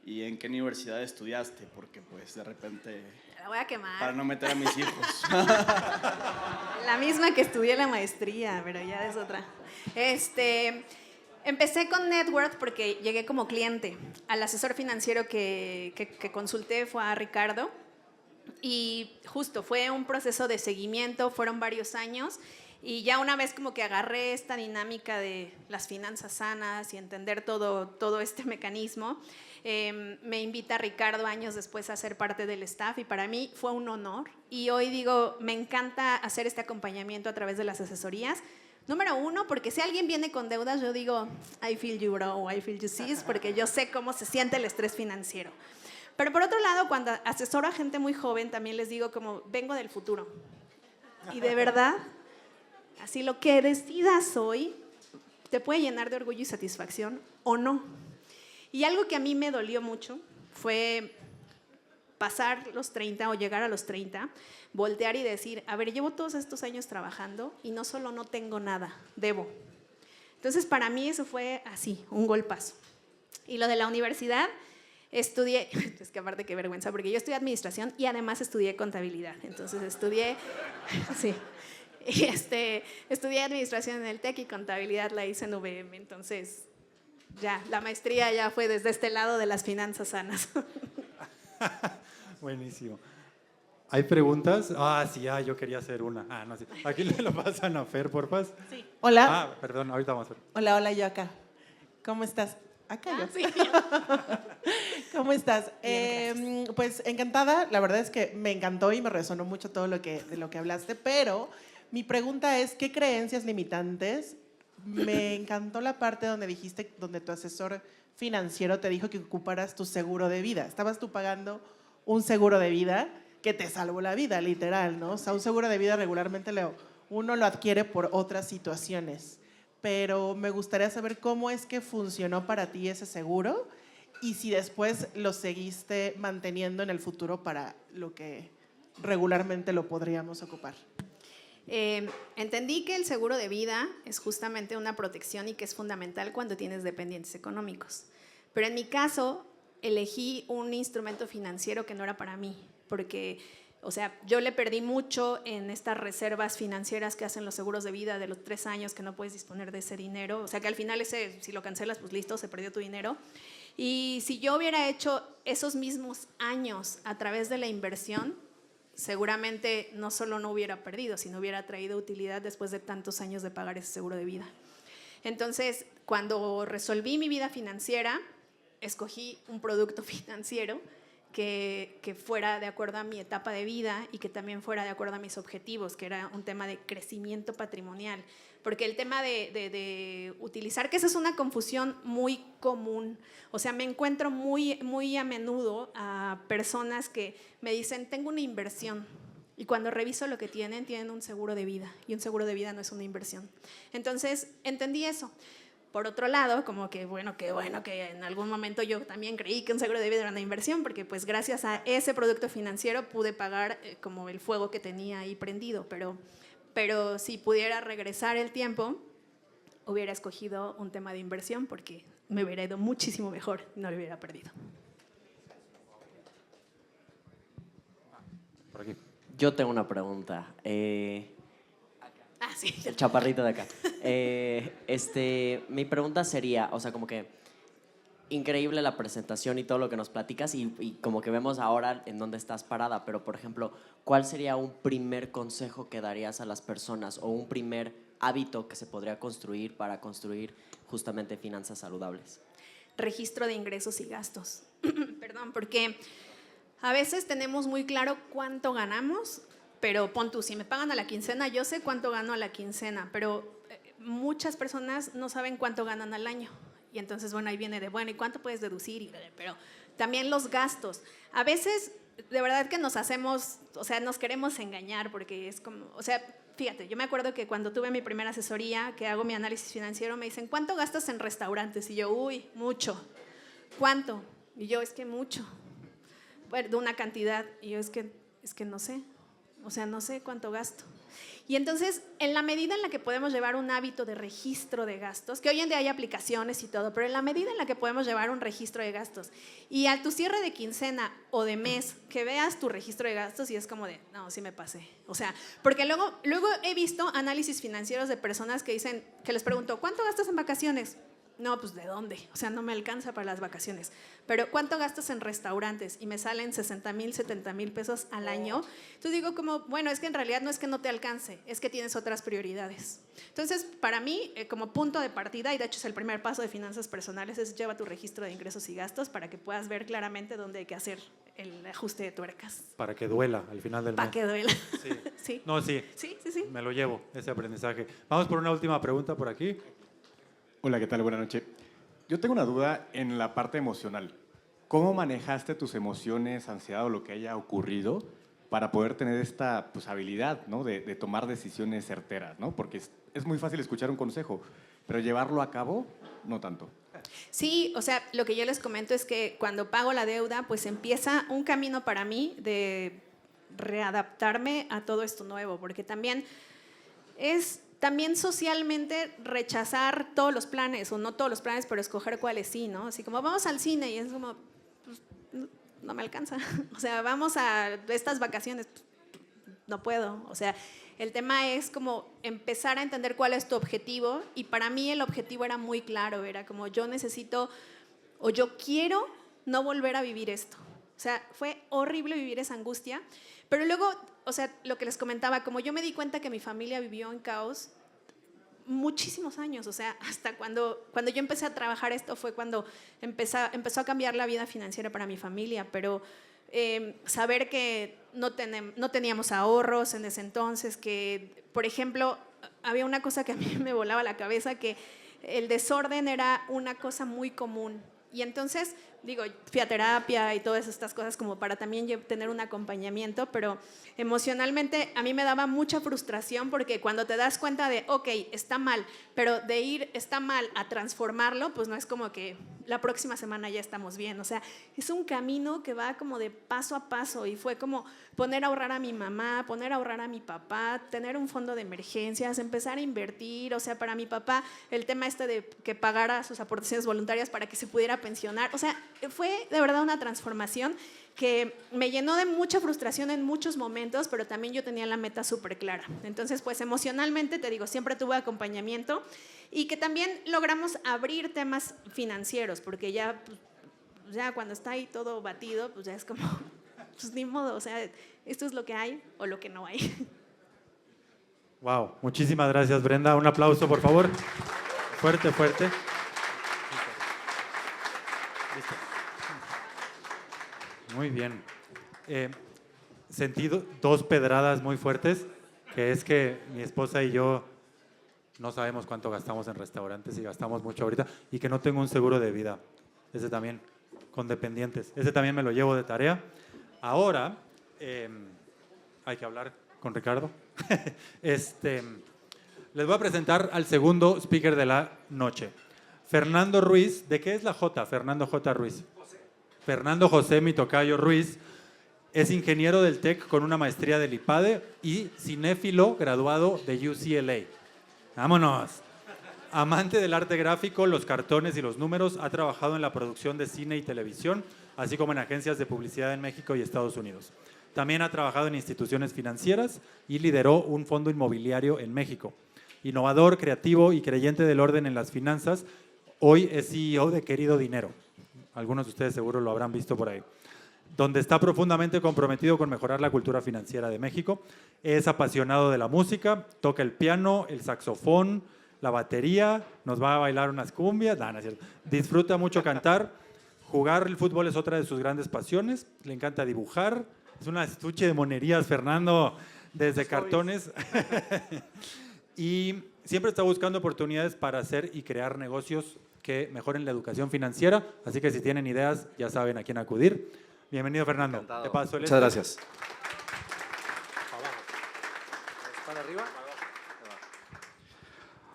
Speaker 4: ¿Y en qué universidad estudiaste? Porque pues de repente...
Speaker 3: La voy a quemar.
Speaker 4: Para no meter a mis hijos.
Speaker 3: La misma que estudié la maestría, pero ya es otra. Empecé con Net Worth porque llegué como cliente. Al asesor financiero que consulté fue a Ricardo. Y justo fue un proceso de seguimiento, fueron varios años. Y ya una vez como que agarré esta dinámica de las finanzas sanas y entender todo este mecanismo, me invita Ricardo años después a ser parte del staff y para mí fue un honor. Y hoy digo, me encanta hacer este acompañamiento a través de las asesorías. Número uno, porque si alguien viene con deudas, yo digo, I feel you, bro, I feel you, sis, porque yo sé cómo se siente el estrés financiero. Pero por otro lado, cuando asesoro a gente muy joven, también les digo como, vengo del futuro. Y de verdad, así lo que decidas hoy, te puede llenar de orgullo y satisfacción o no. Y algo que a mí me dolió mucho fue pasar los 30 o llegar a los 30, voltear y decir, a ver, llevo todos estos años trabajando y no solo no tengo nada, debo. Entonces, para mí eso fue así, un golpazo. Y lo de la universidad, estudié, es que aparte qué vergüenza, porque yo estudié administración y además estudié contabilidad. Entonces, estudié administración en el TEC y contabilidad la hice en UVM. Entonces, ya, la maestría ya fue desde este lado de las finanzas sanas.
Speaker 2: Buenísimo. ¿Hay preguntas? Sí, yo quería hacer una. No, sí. Aquí le lo pasan a Fer, porfas.
Speaker 5: Sí. Hola.
Speaker 2: Perdón, ahorita vamos a ver.
Speaker 5: Hola, yo acá. ¿Cómo estás? Acá yo.
Speaker 3: Sí.
Speaker 5: ¿Cómo estás?
Speaker 3: Bien,
Speaker 5: pues encantada. La verdad es que me encantó y me resonó mucho todo de lo que hablaste, pero mi pregunta es, ¿qué creencias limitantes? Me encantó la parte donde dijiste, donde tu asesor financiero te dijo que ocuparas tu seguro de vida. Estabas tú pagando un seguro de vida que te salvó la vida, literal, ¿no? O sea, un seguro de vida regularmente lo uno lo adquiere por otras situaciones, pero me gustaría saber cómo es que funcionó para ti ese seguro y si después lo seguiste manteniendo en el futuro para lo que regularmente lo podríamos ocupar.
Speaker 3: Entendí que el seguro de vida es justamente una protección y que es fundamental cuando tienes dependientes económicos. Pero en mi caso, elegí un instrumento financiero que no era para mí, porque, o sea, yo le perdí mucho en estas reservas financieras que hacen los seguros de vida de los 3 años que no puedes disponer de ese dinero. O sea, que al final si lo cancelas, pues listo, se perdió tu dinero. Y si yo hubiera hecho esos mismos años a través de la inversión, seguramente no solo no hubiera perdido, sino hubiera traído utilidad después de tantos años de pagar ese seguro de vida. Entonces, cuando resolví mi vida financiera, escogí un producto financiero que fuera de acuerdo a mi etapa de vida y que también fuera de acuerdo a mis objetivos, que era un tema de crecimiento patrimonial. Porque el tema de utilizar, que esa es una confusión muy común. O sea, me encuentro muy a menudo a personas que me dicen, tengo una inversión. Y cuando reviso lo que tienen un seguro de vida. Y un seguro de vida no es una inversión. Entonces, entendí eso. Por otro lado, como que bueno que en algún momento yo también creí que un seguro de vida era una inversión, porque pues gracias a ese producto financiero pude pagar como el fuego que tenía ahí prendido, pero si pudiera regresar el tiempo, hubiera escogido un tema de inversión porque me hubiera ido muchísimo mejor y no lo hubiera perdido.
Speaker 2: Por aquí.
Speaker 6: Yo tengo una pregunta.
Speaker 3: Sí.
Speaker 6: El chaparrito de acá. Mi pregunta sería, o sea, como que increíble la presentación y todo lo que nos platicas y como que vemos ahora en dónde estás parada, pero por ejemplo, ¿cuál sería un primer consejo que darías a las personas o un primer hábito que se podría construir para construir justamente finanzas saludables?
Speaker 3: Registro de ingresos y gastos. Perdón, porque a veces tenemos muy claro cuánto ganamos, pero pon tú, si me pagan a la quincena, yo sé cuánto gano a la quincena, pero muchas personas no saben cuánto ganan al año. Y entonces, bueno, ahí viene de, bueno, ¿y cuánto puedes deducir? Pero también los gastos. A veces, de verdad que nos hacemos, o sea, nos queremos engañar porque es como, o sea, fíjate, yo me acuerdo que cuando tuve mi primera asesoría, que hago mi análisis financiero, me dicen, ¿cuánto gastas en restaurantes? Y yo, uy, mucho. ¿Cuánto? Y yo, es que mucho. Bueno, de una cantidad. Y yo, es que no sé. O sea, no sé cuánto gasto. Y entonces, en la medida en la que podemos llevar un hábito de registro de gastos, que hoy en día hay aplicaciones y todo, pero en la medida en la que podemos llevar un registro de gastos y a tu cierre de quincena o de mes, que veas tu registro de gastos y es como de, no, sí me pasé. O sea, porque luego he visto análisis financieros de personas que dicen, que les pregunto, ¿cuánto gastas en vacaciones? No, pues ¿de dónde? O sea, no me alcanza para las vacaciones. Pero ¿cuánto gastas en restaurantes? Y me salen 60,000, 70,000 pesos al año. Entonces digo como, bueno, es que en realidad no es que no te alcance, es que tienes otras prioridades. Entonces, para mí, como punto de partida, y de hecho es el primer paso de finanzas personales, es lleva tu registro de ingresos y gastos para que puedas ver claramente dónde hay que hacer el ajuste de tuercas.
Speaker 2: Para que duela al final del mes.
Speaker 3: Para que duela.
Speaker 2: Sí.
Speaker 3: Sí.
Speaker 2: No, sí.
Speaker 3: Sí.
Speaker 2: Me lo llevo, ese aprendizaje. Vamos por una última pregunta por aquí.
Speaker 7: Hola, ¿qué tal? Buenas noches. Yo tengo una duda en la parte emocional. ¿Cómo manejaste tus emociones, ansiedad o lo que haya ocurrido para poder tener esta habilidad, ¿no? de tomar decisiones certeras, ¿no? Porque es muy fácil escuchar un consejo, pero llevarlo a cabo, no tanto.
Speaker 3: Sí, o sea, lo que yo les comento es que cuando pago la deuda, pues empieza un camino para mí de readaptarme a todo esto nuevo, porque también socialmente rechazar todos los planes, o no todos los planes, pero escoger cuáles sí, ¿no? Así como vamos al cine y es como, pues, no me alcanza. O sea, vamos a estas vacaciones, no puedo. O sea, el tema es como empezar a entender cuál es tu objetivo, y para mí el objetivo era muy claro, era como yo necesito o yo quiero no volver a vivir esto. O sea, fue horrible vivir esa angustia, pero luego, o sea, lo que les comentaba, como yo me di cuenta que mi familia vivió en caos muchísimos años, o sea, hasta cuando yo empecé a trabajar esto fue cuando empezó a cambiar la vida financiera para mi familia, pero saber que no teníamos ahorros en ese entonces, que, por ejemplo, había una cosa que a mí me volaba la cabeza, que el desorden era una cosa muy común. Y entonces, digo, fui a terapia y todas estas cosas como para también tener un acompañamiento, pero emocionalmente a mí me daba mucha frustración porque cuando te das cuenta de, ok, está mal, pero de ir está mal a transformarlo, pues no es como que la próxima semana ya estamos bien. O sea, es un camino que va como de paso a paso y fue como poner a ahorrar a mi mamá, poner a ahorrar a mi papá, tener un fondo de emergencias, empezar a invertir. O sea, para mi papá el tema de que pagara sus aportaciones voluntarias para que se pudiera pensionar. O sea, fue de verdad una transformación que me llenó de mucha frustración en muchos momentos, pero también yo tenía la meta súper clara. Entonces, pues emocionalmente, te digo, siempre tuve acompañamiento y que también logramos abrir temas financieros, porque ya cuando está ahí todo batido, pues ya es como, pues ni modo, o sea, esto es lo que hay o lo que no hay.
Speaker 2: Wow, muchísimas gracias, Brenda. Un aplauso, por favor. Fuerte, fuerte. Listo. Muy bien. Sentí dos pedradas muy fuertes, que es que mi esposa y yo no sabemos cuánto gastamos en restaurantes y gastamos mucho ahorita, y que no tengo un seguro de vida. Ese también, con dependientes. Ese también me lo llevo de tarea. Ahora, hay que hablar con Ricardo. Les voy a presentar al segundo speaker de la noche. Fernando Ruiz. ¿De qué es la J? Fernando J. Ruiz. Fernando José mi tocayo Ruiz es ingeniero del TEC con una maestría del IPADE y cinéfilo graduado de UCLA. ¡Vámonos! Amante del arte gráfico, los cartones y los números, ha trabajado en la producción de cine y televisión, así como en agencias de publicidad en México y Estados Unidos. También ha trabajado en instituciones financieras y lideró un fondo inmobiliario en México. Innovador, creativo y creyente del orden en las finanzas, hoy es CEO de Querido Dinero. Algunos de ustedes seguro lo habrán visto por ahí. Donde está profundamente comprometido con mejorar la cultura financiera de México. Es apasionado de la música, toca el piano, el saxofón, la batería, nos va a bailar unas cumbias. No, no es cierto. Disfruta mucho cantar. Jugar el fútbol es otra de sus grandes pasiones. Le encanta dibujar. Es un estuche de monerías, Fernando, desde cartones. Y siempre está buscando oportunidades para hacer y crear negocios que mejoren la educación financiera. Así que si tienen ideas, ya saben a quién acudir. Bienvenido, Fernando.
Speaker 8: Encantado.
Speaker 2: Te paso el
Speaker 8: Muchas gracias.
Speaker 2: ¿Para arriba?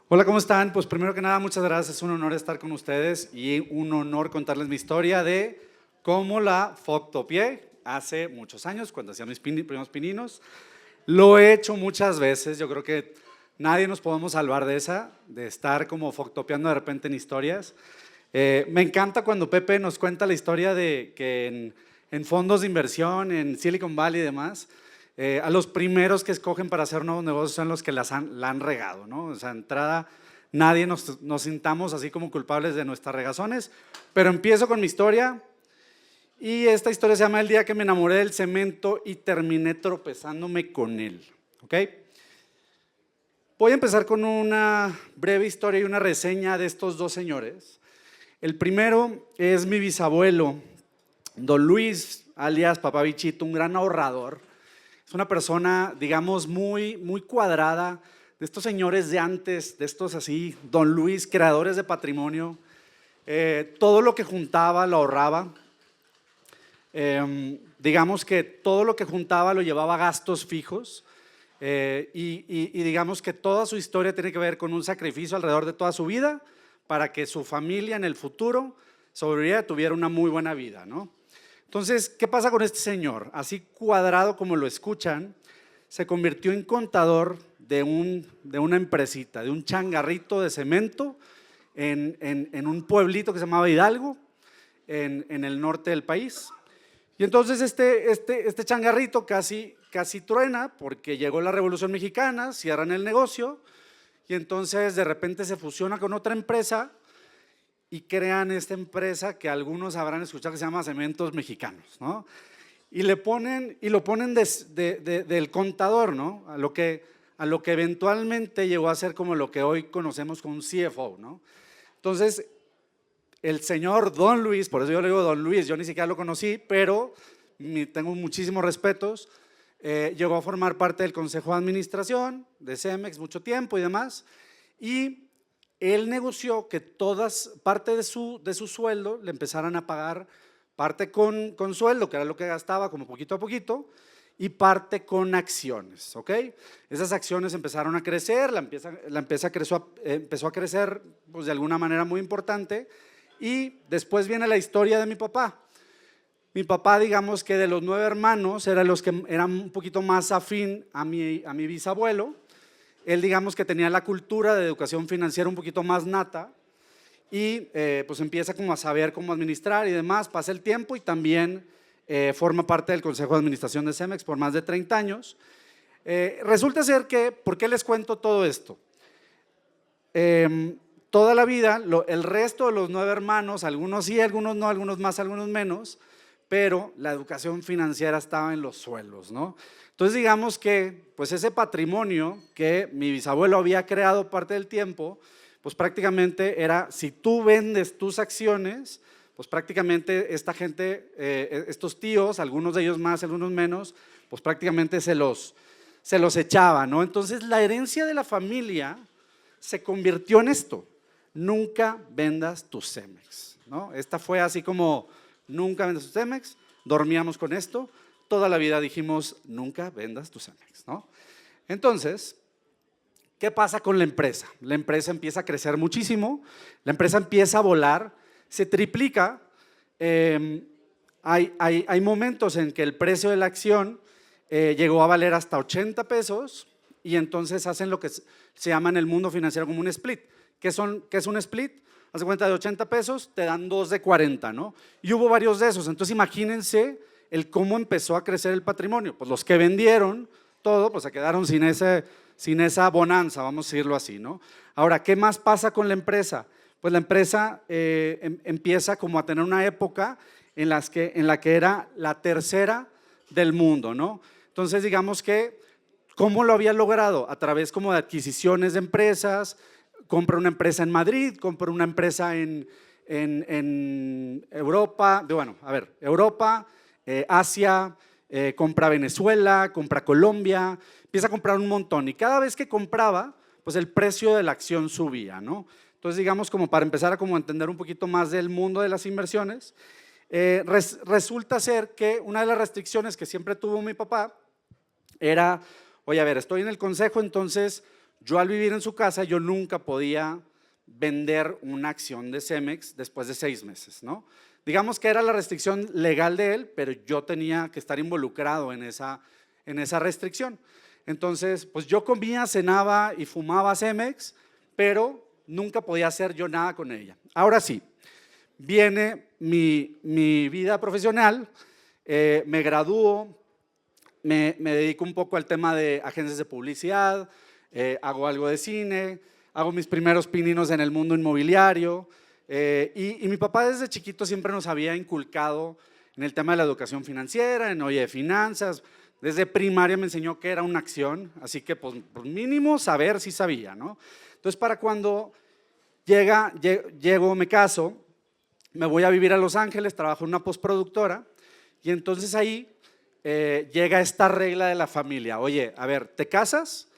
Speaker 8: Hola, ¿cómo están? Pues primero que nada, muchas gracias. Es un honor estar con ustedes y un honor contarles mi historia de cómo la foctopié hace muchos años, cuando hacía mis primeros pininos. Lo he hecho muchas veces. Yo creo que nadie nos podemos salvar de esa, de estar como foctopeando de repente en historias. Me encanta cuando Pepe nos cuenta la historia de que en fondos de inversión, en Silicon Valley y demás, a los primeros que escogen para hacer nuevos negocios son los que la han regado, ¿no? O sea, entrada, nadie nos sintamos así como culpables de nuestras regazones, pero empiezo con mi historia y esta historia se llama El día que me enamoré del cemento y terminé tropezándome con él, ¿ok? Voy a empezar con una breve historia y una reseña de estos dos señores. El primero es mi bisabuelo, don Luis, alias Papá Bichito, un gran ahorrador. Es una persona, digamos, muy cuadrada, de estos señores de antes, de estos así, don Luis, creadores de patrimonio. Todo lo que juntaba lo ahorraba. Digamos que todo lo que juntaba lo llevaba a gastos fijos. Y digamos que toda su historia tiene que ver con un sacrificio alrededor de toda su vida para que su familia en el futuro sobreviviera y tuviera una muy buena vida, ¿no? Entonces, ¿qué pasa con este señor? Así cuadrado como lo escuchan, se convirtió en contador de una empresita, de un changarrito de cemento en un pueblito que se llamaba Hidalgo, en el norte del país. Y entonces este changarrito casi truena porque llegó la Revolución Mexicana, cierran el negocio y entonces de repente se fusiona con otra empresa y crean esta empresa que algunos habrán escuchado que se llama Cementos Mexicanos, ¿no? Y lo ponen del contador, ¿no? A lo que eventualmente llegó a ser como lo que hoy conocemos como un CFO, ¿no? Entonces, el señor Don Luis, por eso yo le digo Don Luis, yo ni siquiera lo conocí, pero tengo muchísimos respetos, llegó a formar parte del Consejo de Administración de Cemex mucho tiempo y demás, y él negoció que parte de su sueldo le empezaran a pagar parte con sueldo, que era lo que gastaba como poquito a poquito, y parte con acciones, ¿ok? Esas acciones empezaron a crecer, empezó a crecer pues, de alguna manera muy importante, y después viene la historia de mi papá. Mi papá, digamos que de los 9 hermanos, era los que eran un poquito más afín a mi bisabuelo. Él, digamos que tenía la cultura de educación financiera un poquito más nata, y pues empieza como a saber cómo administrar y demás, pasa el tiempo y también forma parte del Consejo de Administración de Cemex por más de 30 años. Resulta ser que, ¿por qué les cuento todo esto? Toda la vida, el resto de los 9 hermanos, algunos sí, algunos no, algunos más, algunos menos, pero la educación financiera estaba en los suelos, ¿no? Entonces digamos que pues ese patrimonio que mi bisabuelo había creado parte del tiempo, pues prácticamente era, si tú vendes tus acciones, pues prácticamente esta gente, estos tíos, algunos de ellos más, algunos menos, pues prácticamente se los echaba, ¿no? Entonces la herencia de la familia se convirtió en esto: nunca vendas tus Cemex, ¿no? Esta fue así como, nunca vendas tus Cemex, dormíamos con esto, toda la vida dijimos, nunca vendas tus Cemex, ¿no? Entonces, ¿qué pasa con la empresa? La empresa empieza a crecer muchísimo, la empresa empieza a volar, se triplica. Hay momentos en que el precio de la acción llegó a valer hasta 80 pesos y entonces hacen lo que se llama en el mundo financiero como un split. ¿Qué es un split? Haz de cuenta, de 80 pesos te dan 2 de 40, ¿no? Y hubo varios de esos, entonces imagínense cómo empezó a crecer el patrimonio. Pues los que vendieron todo, pues se quedaron sin esa bonanza, vamos a decirlo así, ¿no? Ahora, ¿qué más pasa con la empresa? Pues la empresa empieza como a tener una época en la que era la tercera del mundo, ¿no? Entonces, digamos que, ¿cómo lo había logrado? A través como de adquisiciones de empresas, compra una empresa en Madrid, compra una empresa en Europa, Europa, Asia, compra Venezuela, compra Colombia, empieza a comprar un montón y cada vez que compraba, pues el precio de la acción subía, ¿no? Entonces, digamos, como para empezar a como entender un poquito más del mundo de las inversiones, resulta ser que una de las restricciones que siempre tuvo mi papá era, oye, a ver, estoy en el consejo, entonces yo al vivir en su casa, yo nunca podía vender una acción de Cemex después de 6 meses, ¿no? Digamos que era la restricción legal de él, pero yo tenía que estar involucrado en esa restricción. Entonces, pues yo comía, cenaba y fumaba Cemex, pero nunca podía hacer yo nada con ella. Ahora sí, viene mi vida profesional, me gradúo, me dedico un poco al tema de agencias de publicidad, hago algo de cine, hago mis primeros pininos en el mundo inmobiliario y mi papá desde chiquito siempre nos había inculcado en el tema de la educación financiera, en oye, finanzas. Desde primaria me enseñó que era una acción, así que pues mínimo saber si sabía, ¿no? Entonces para cuando llego, me caso, me voy a vivir a Los Ángeles, trabajo en una postproductora y entonces ahí llega esta regla de la familia, oye, a ver, te casas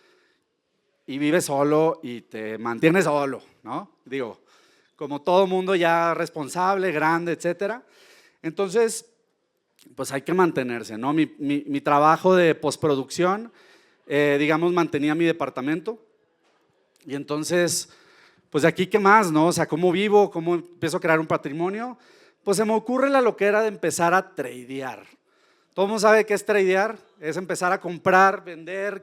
Speaker 8: y vives solo y te mantienes solo, ¿no? Digo, como todo mundo ya responsable, grande, etcétera. Entonces, pues hay que mantenerse, ¿no? Mi trabajo de postproducción, digamos, mantenía mi departamento y entonces, pues de aquí, ¿qué más, no? O sea, ¿cómo vivo? ¿Cómo empiezo a crear un patrimonio? Pues se me ocurre la loquera de empezar a tradear. Todo el mundo sabe qué es tradear, es empezar a comprar, vender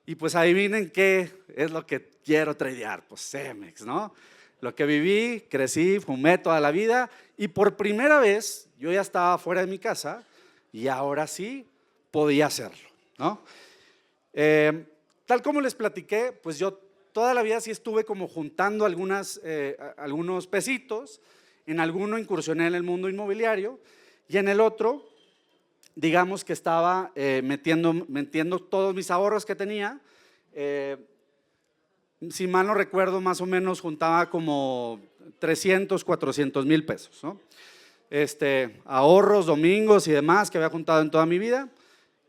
Speaker 8: y pues adivinen qué es lo que quiero tradear, pues Cemex, ¿no? Lo que viví, crecí, fumé toda la vida y por primera vez yo ya estaba fuera de mi casa y ahora sí podía hacerlo, ¿no? Tal como les platiqué, pues yo toda la vida sí estuve como juntando algunos pesitos, en alguno incursioné en el mundo inmobiliario y en el otro, digamos que estaba metiendo todos mis ahorros que tenía. Si mal no recuerdo, más o menos juntaba como 300, 400 mil pesos, ¿no? Ahorros, domingos y demás que había juntado en toda mi vida.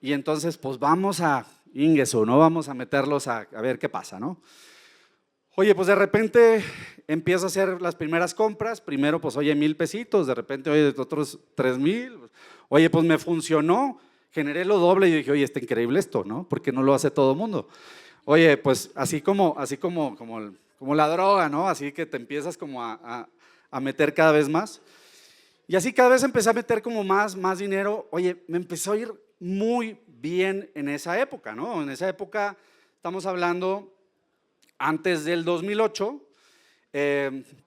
Speaker 8: Y entonces, pues vamos a Ingesu, ¿no? Vamos a meterlos a ver qué pasa, ¿no? Oye, pues de repente empiezo a hacer las primeras compras. Primero, pues, oye, 1,000 pesitos. De repente, oye, otros 3,000. Oye, pues me funcionó. Generé lo doble y dije, oye, está increíble esto, ¿no? Porque no lo hace todo el mundo. Oye, pues así como la droga, ¿no? Así que te empiezas como a meter cada vez más. Y así cada vez empecé a meter como más dinero. Oye, me empezó a ir muy bien en esa época, ¿no? En esa época, estamos hablando antes del 2008,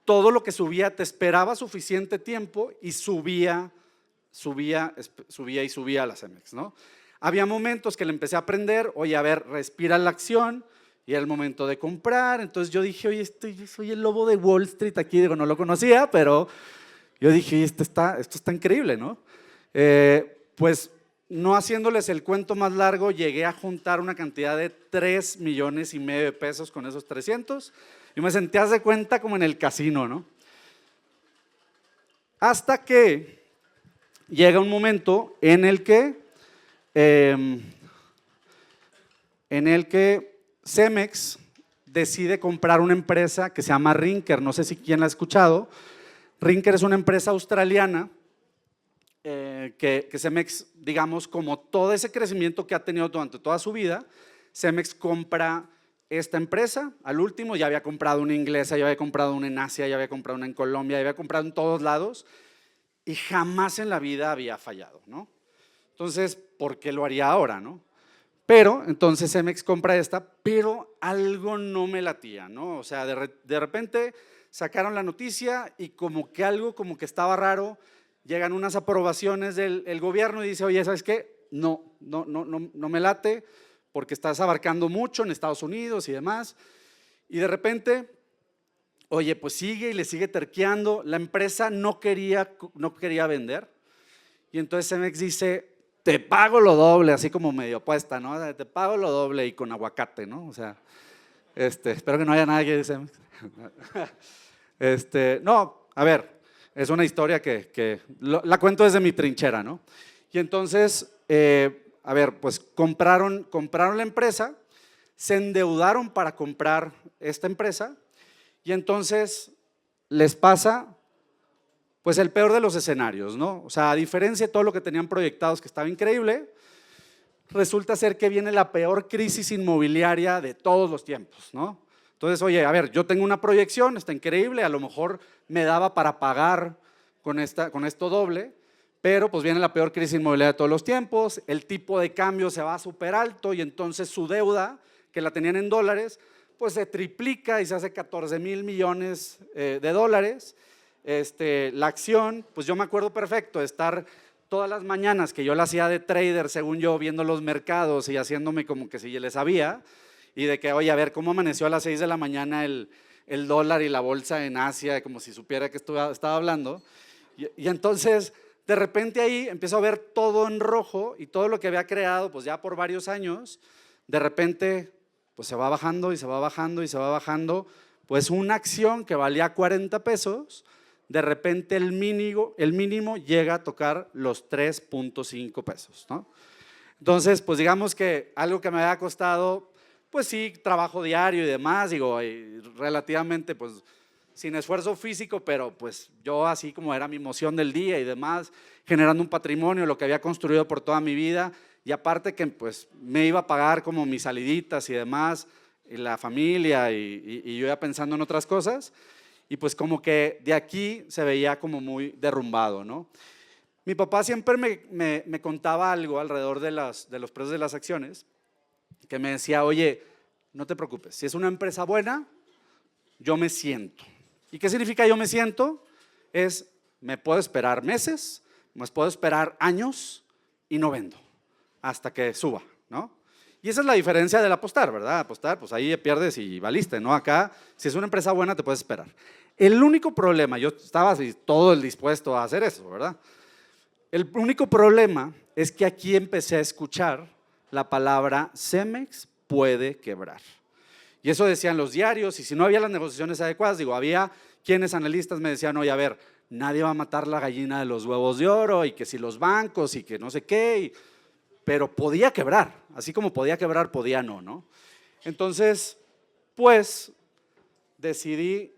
Speaker 8: todo lo que subía te esperaba suficiente tiempo y subía a la Cemex, ¿no? Había momentos que le empecé a aprender, oye, a ver, respira la acción y era el momento de comprar. Entonces yo dije, oye, yo soy el lobo de Wall Street aquí, digo, no lo conocía, pero yo dije, oye, esto está increíble, ¿no? Pues no haciéndoles el cuento más largo, llegué a juntar una cantidad de 3,5 millones de pesos con esos 300 y me sentí, haz de cuenta, como en el casino, ¿no? Hasta que llega un momento en el que Cemex decide comprar una empresa que se llama Rinker, no sé si quién la ha escuchado. Rinker es una empresa australiana que Cemex, digamos, como todo ese crecimiento que ha tenido durante toda su vida, Cemex compra esta empresa. Al último ya había comprado una inglesa, ya había comprado una en Asia, ya había comprado una en Colombia, ya había comprado en todos lados y jamás en la vida había fallado, ¿no? Entonces, ¿por qué lo haría ahora, no? Pero entonces Cemex compra esta, pero algo no me latía, ¿no? O sea, de repente sacaron la noticia y como que algo como que estaba raro. Llegan unas aprobaciones del gobierno y dice, oye, ¿sabes qué? No me late porque estás abarcando mucho en Estados Unidos y demás. Y de repente, oye, pues sigue y le sigue terqueando. La empresa no quería vender. Y entonces Cemex dice, te pago lo doble, así como medio puesta, ¿no? Te pago lo doble y con aguacate, ¿no? O sea, espero que no haya nadie de Cemex. No, a ver. Es una historia que la cuento desde mi trinchera, ¿no? Y entonces, a ver, pues compraron la empresa, se endeudaron para comprar esta empresa y entonces les pasa pues el peor de los escenarios, ¿no? O sea, a diferencia de todo lo que tenían proyectados que estaba increíble, resulta ser que viene la peor crisis inmobiliaria de todos los tiempos, ¿no? Entonces, oye, a ver, yo tengo una proyección, está increíble, a lo mejor me daba para pagar con esto doble, pero pues viene la peor crisis inmobiliaria de todos los tiempos, el tipo de cambio se va súper alto y entonces su deuda, que la tenían en dólares, pues se triplica y se hace 14,000 millones de dólares. La acción, pues yo me acuerdo perfecto de estar todas las mañanas que yo la hacía de trader, según yo, viendo los mercados y haciéndome como que si le sabía. Y de que, oye, a ver, ¿cómo amaneció a las 6 de la mañana el dólar y la bolsa en Asia? Como si supiera que estaba hablando. Y entonces, de repente ahí empiezo a ver todo en rojo y todo lo que había creado, pues ya por varios años, de repente, pues se va bajando y se va bajando y se va bajando. Pues una acción que valía 40 pesos, de repente el mínimo llega a tocar los 3.5 pesos, ¿no? Entonces, pues digamos que algo que me había costado, pues sí, trabajo diario y demás, digo, y relativamente pues sin esfuerzo físico, pero pues yo así como era mi emoción del día y demás, generando un patrimonio, lo que había construido por toda mi vida y aparte que pues me iba a pagar como mis saliditas y demás, y la familia y yo ya pensando en otras cosas y pues como que de aquí se veía como muy derrumbado, ¿no? Mi papá siempre me contaba algo alrededor de los precios de las acciones, que me decía, oye, no te preocupes, si es una empresa buena, yo me siento. ¿Y qué significa yo me siento? Me puedo esperar meses, me puedo esperar años y no vendo hasta que suba, ¿no? Y esa es la diferencia del apostar, ¿verdad? Apostar, pues ahí pierdes y valiste, ¿no? Acá, si es una empresa buena, te puedes esperar. El único problema, yo estaba así, todo el dispuesto a hacer eso, ¿verdad? El único problema es que aquí empecé a escuchar la palabra Cemex puede quebrar. Y eso decían los diarios, y si no había las negociaciones adecuadas, digo, había quienes analistas me decían, oye, a ver, nadie va a matar la gallina de los huevos de oro, y que si los bancos, y que no sé qué, pero podía quebrar, así como podía quebrar, podía no, ¿no? Entonces, pues, decidí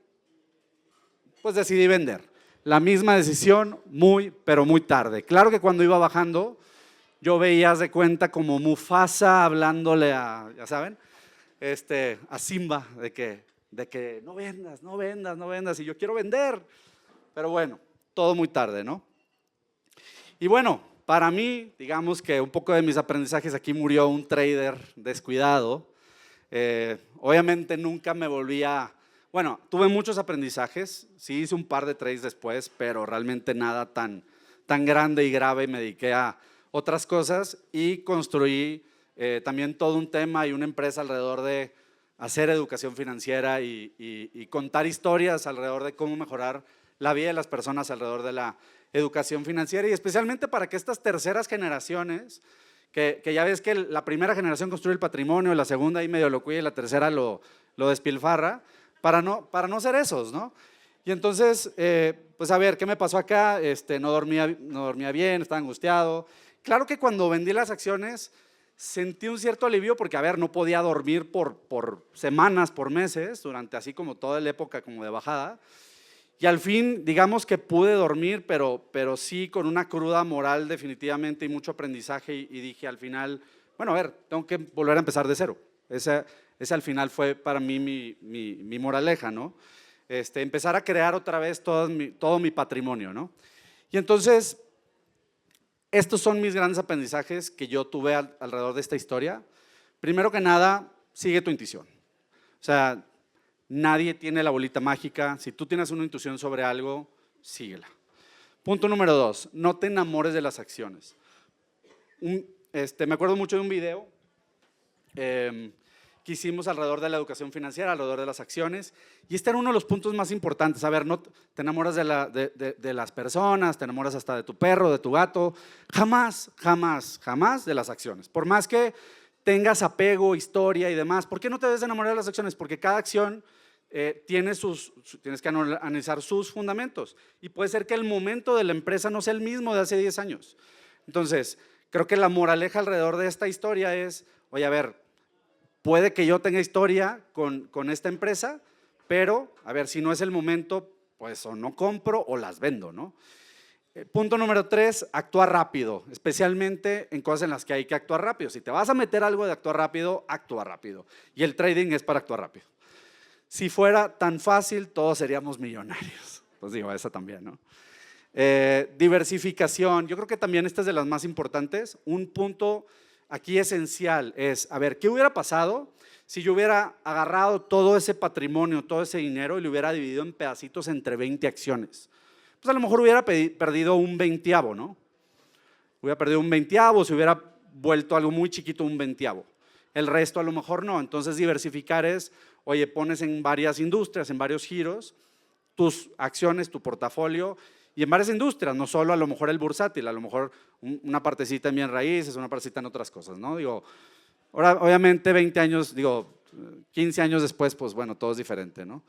Speaker 8: vender. La misma decisión pero muy tarde. Claro que cuando iba bajando, yo veía, haz de cuenta, como Mufasa hablándole ya saben, a Simba, de que no vendas, no vendas, no vendas, y yo quiero vender. Pero bueno, todo muy tarde, ¿no? Y bueno, para mí, digamos que un poco de mis aprendizajes, aquí murió un trader descuidado. Obviamente nunca me bueno, tuve muchos aprendizajes, sí hice un par de trades después, pero realmente nada tan grande y grave. Me dediqué a otras cosas y construí también todo un tema y una empresa alrededor de hacer educación financiera y contar historias alrededor de cómo mejorar la vida de las personas alrededor de la educación financiera, y especialmente para que estas terceras generaciones, que ya ves que la primera generación construye el patrimonio, la segunda ahí medio lo cuida y la tercera lo despilfarra, para no ser esos, ¿no? Y entonces, pues a ver, ¿qué me pasó acá? No dormía bien, estaba angustiado. Claro que cuando vendí las acciones sentí un cierto alivio porque, a ver, no podía dormir por semanas, por meses, durante así como toda la época como de bajada. Y al fin, digamos que pude dormir, pero sí con una cruda moral definitivamente y mucho aprendizaje, y dije al final, bueno, a ver, tengo que volver a empezar de cero. Ese al final fue para mí mi moraleja, ¿no? Empezar a crear otra vez todo mi patrimonio, ¿no? Y entonces, estos son mis grandes aprendizajes que yo tuve alrededor de esta historia. Primero que nada, sigue tu intuición. O sea, nadie tiene la bolita mágica. Si tú tienes una intuición sobre algo, síguela. Punto número 2, no te enamores de las acciones. Me acuerdo mucho de un video que hicimos alrededor de la educación financiera, alrededor de las acciones, y este era uno de los puntos más importantes. A ver, no te enamoras de las personas, te enamoras hasta de tu perro, de tu gato, jamás de las acciones. Por más que tengas apego, historia y demás, ¿por qué no te debes enamorar de las acciones? Porque cada acción tienes que analizar sus fundamentos, y puede ser que el momento de la empresa no sea el mismo de hace 10 años. Entonces, creo que la moraleja alrededor de esta historia es, oye, a ver, puede que yo tenga historia con esta empresa, pero, a ver, si no es el momento, pues o no compro o las vendo, ¿no? Punto número 3, actuar rápido, especialmente en cosas en las que hay que actuar rápido. Si te vas a meter algo de actuar rápido, actúa rápido. Y el trading es para actuar rápido. Si fuera tan fácil, todos seríamos millonarios. Pues digo, esa también, ¿no? Diversificación, yo creo que también esta es de las más importantes. Un punto aquí esencial es, a ver, ¿qué hubiera pasado si yo hubiera agarrado todo ese patrimonio, todo ese dinero y lo hubiera dividido en pedacitos entre 20 acciones? Pues a lo mejor hubiera perdido un 20avo, ¿no? Hubiera perdido un 20avo, se hubiera vuelto algo muy chiquito un 20avo. El resto a lo mejor no. Entonces diversificar es, oye, pones en varias industrias, en varios giros, tus acciones, tu portafolio, y en varias industrias, no solo a lo mejor el bursátil, a lo mejor una partecita en bien raíces, una partecita en otras cosas, ¿no? Digo, ahora, obviamente 15 años después, pues bueno, todo es diferente, ¿no?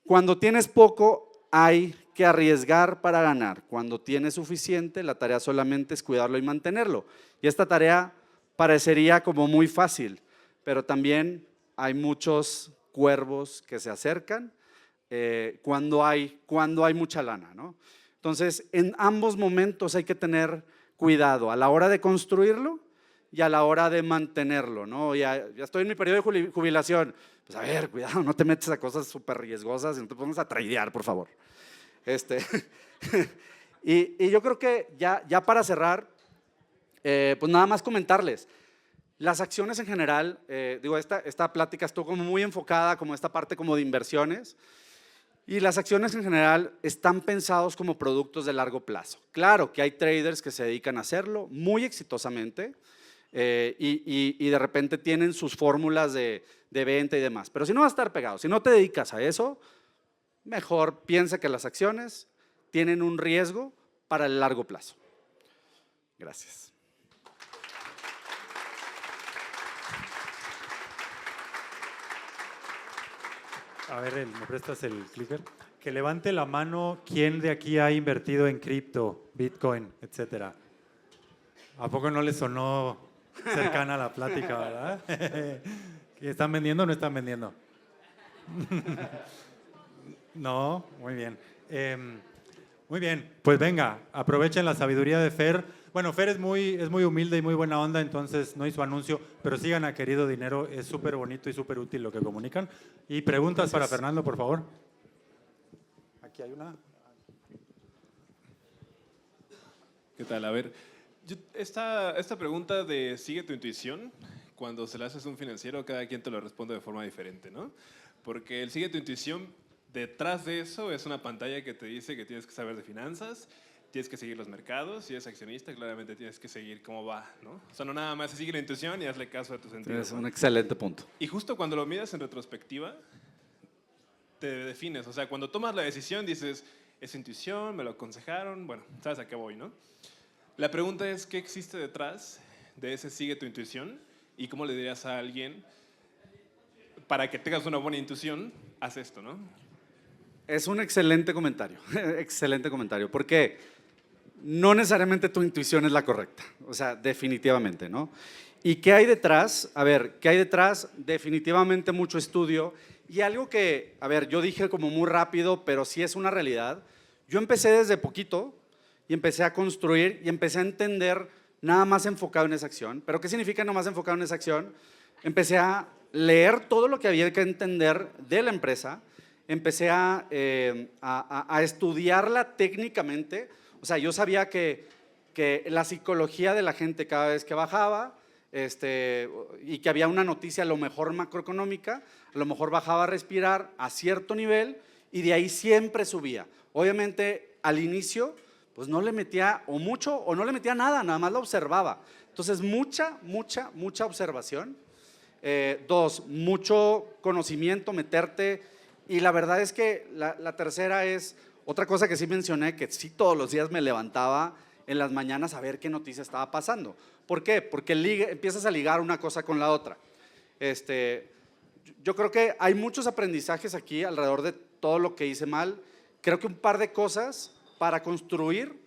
Speaker 8: Cuando tienes poco, hay que arriesgar para ganar. Cuando tienes suficiente, la tarea solamente es cuidarlo y mantenerlo. Y esta tarea parecería como muy fácil, pero también hay muchos cuervos que se acercan cuando hay mucha lana, ¿no? Entonces, en ambos momentos hay que tener cuidado a la hora de construirlo y a la hora de mantenerlo, ¿no? Ya estoy en mi periodo de jubilación. Pues a ver, cuidado, no te metes a cosas súper riesgosas y no te pongas a tradear, por favor. Y yo creo que ya para cerrar, pues nada más comentarles. Las acciones en general, digo, esta plática estuvo como muy enfocada como esta parte como de inversiones. Y las acciones en general están pensados como productos de largo plazo. Claro que hay traders que se dedican a hacerlo muy exitosamente y de repente tienen sus fórmulas de venta y demás. Pero si no vas a estar pegado, si no te dedicas a eso, mejor piensa que las acciones tienen un riesgo para el largo plazo. Gracias.
Speaker 2: A ver, ¿me prestas el clicker? Que levante la mano quién de aquí ha invertido en cripto, Bitcoin, etcétera. ¿A poco no le sonó cercana a la plática, verdad? ¿Están vendiendo o no están vendiendo? No, muy bien. Muy bien, pues venga, aprovechen la sabiduría de Fer. Bueno, Fer es muy humilde y muy buena onda, entonces no hizo anuncio, pero sigan a Querido Dinero, es súper bonito y súper útil lo que comunican. Y preguntas para Fernando, por favor. Aquí hay una.
Speaker 9: ¿Qué tal? A ver, esta pregunta de sigue tu intuición, cuando se la haces a un financiero, cada quien te lo responde de forma diferente, ¿no? Porque el sigue tu intuición, detrás de eso es una pantalla que te dice que tienes que saber de finanzas, tienes que seguir los mercados, si eres accionista, claramente tienes que seguir cómo va, ¿no? O sea, no nada más sigue la intuición y hazle caso a tus sentidos.
Speaker 8: Es un excelente punto.
Speaker 9: Y justo cuando lo miras en retrospectiva, te defines. O sea, cuando tomas la decisión dices, es intuición, me lo aconsejaron, bueno, sabes a qué voy, ¿no? La pregunta es, ¿qué existe detrás de ese sigue tu intuición? ¿Y cómo le dirías a alguien, para que tengas una buena intuición, haz esto, ¿no?
Speaker 8: Es un excelente comentario, excelente comentario, porque no necesariamente tu intuición es la correcta, o sea, definitivamente, ¿no? ¿Y qué hay detrás? A ver, ¿qué hay detrás? Definitivamente mucho estudio y algo que, a ver, yo dije como muy rápido, pero sí es una realidad. Yo empecé desde poquito y empecé a construir y empecé a entender nada más enfocado en esa acción. ¿Pero qué significa nada más enfocado en esa acción? Empecé a leer todo lo que había que entender de la empresa, empecé a estudiarla técnicamente. O sea, yo sabía que la psicología de la gente cada vez que bajaba, y que había una noticia a lo mejor macroeconómica, a lo mejor bajaba a respirar a cierto nivel y de ahí siempre subía. Obviamente al inicio pues no le metía o mucho o no le metía nada, nada más la observaba. Entonces mucha observación. Dos, mucho conocimiento, meterte. Y la verdad es que la tercera es otra cosa que sí mencioné, que sí todos los días me levantaba en las mañanas a ver qué noticia estaba pasando. ¿Por qué? Porque empiezas a ligar una cosa con la otra. Yo creo que hay muchos aprendizajes aquí alrededor de todo lo que hice mal. Creo que un par de cosas para construir,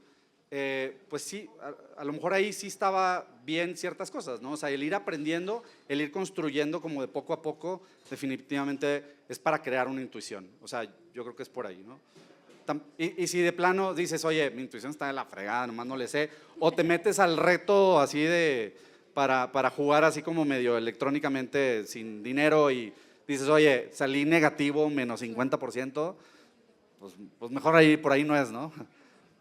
Speaker 8: pues sí, a lo mejor ahí sí estaba bien ciertas cosas, ¿no? O sea, el ir aprendiendo, el ir construyendo como de poco a poco, definitivamente es para crear una intuición. O sea, yo creo que es por ahí, ¿no? Y si de plano dices, oye, mi intuición está de la fregada, nomás no le sé, o te metes al reto así para jugar así como medio electrónicamente sin dinero y dices, oye, salí negativo, menos 50%, pues mejor ahí, por ahí no es, ¿no?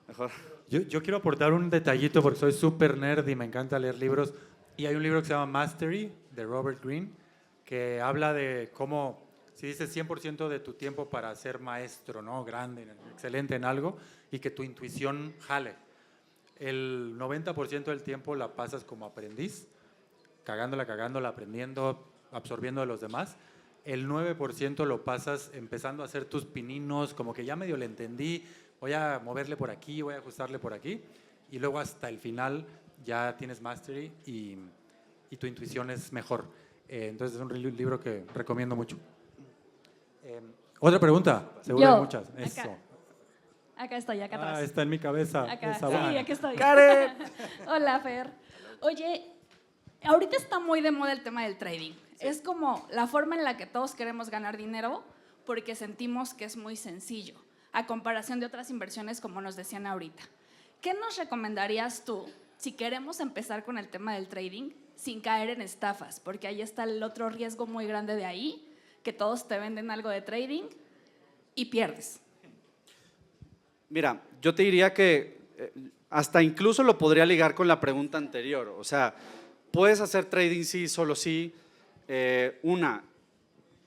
Speaker 8: Mejor.
Speaker 2: Yo quiero aportar un detallito porque soy súper nerd y me encanta leer libros. Y hay un libro que se llama Mastery, de Robert Greene, que habla de cómo, si dices 100% de tu tiempo para ser maestro, ¿no? Grande, excelente en algo, y que tu intuición jale. El 90% del tiempo la pasas como aprendiz, cagándola, aprendiendo, absorbiendo de los demás. El 9% lo pasas empezando a hacer tus pininos, como que ya medio le entendí, voy a moverle por aquí, voy a ajustarle por aquí, y luego hasta el final ya tienes mastery y tu intuición es mejor. Entonces es un libro que recomiendo mucho. Otra pregunta, seguro hay muchas. Eso.
Speaker 10: Acá estoy, acá atrás.
Speaker 2: Está en mi cabeza.
Speaker 10: Acá,
Speaker 2: Esa
Speaker 10: sí,
Speaker 2: va.
Speaker 10: aquí estoy.
Speaker 8: ¡Karen!
Speaker 10: Hola, Fer. Oye, ahorita está muy de moda el tema del trading. Sí. Es como la forma en la que todos queremos ganar dinero porque sentimos que es muy sencillo, a comparación de otras inversiones como nos decían ahorita. ¿Qué nos recomendarías tú si queremos empezar con el tema del trading sin caer en estafas? Porque ahí está el otro riesgo muy grande de ahí, que todos te venden algo de trading y pierdes.
Speaker 8: Mira, yo te diría que hasta incluso lo podría ligar con la pregunta anterior. O sea, puedes hacer trading sí, solo sí.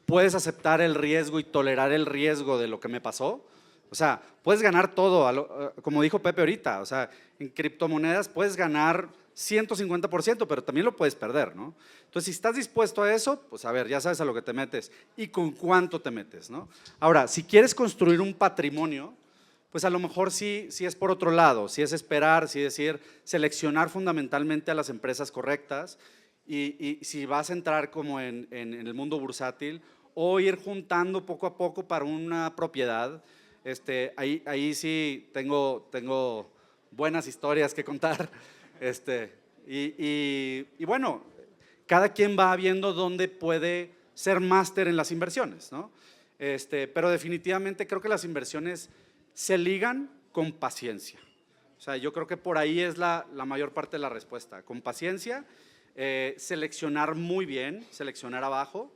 Speaker 8: Puedes aceptar el riesgo y tolerar el riesgo de lo que me pasó. O sea, puedes ganar todo, como dijo Pepe ahorita. O sea, en criptomonedas puedes ganar 150%, pero también lo puedes perder, ¿no? Entonces, si estás dispuesto a eso, pues a ver, ya sabes a lo que te metes y con cuánto te metes, ¿no? Ahora, si quieres construir un patrimonio, pues a lo mejor sí es por otro lado, sí es esperar, sí es decir, seleccionar fundamentalmente a las empresas correctas y si vas a entrar como en el mundo bursátil o ir juntando poco a poco para una propiedad. Ahí sí tengo buenas historias que contar. Y bueno, cada quien va viendo dónde puede ser máster en las inversiones, ¿no? Pero definitivamente creo que las inversiones se ligan con paciencia. O sea, yo creo que por ahí es la mayor parte de la respuesta. Con paciencia, seleccionar muy bien, seleccionar abajo,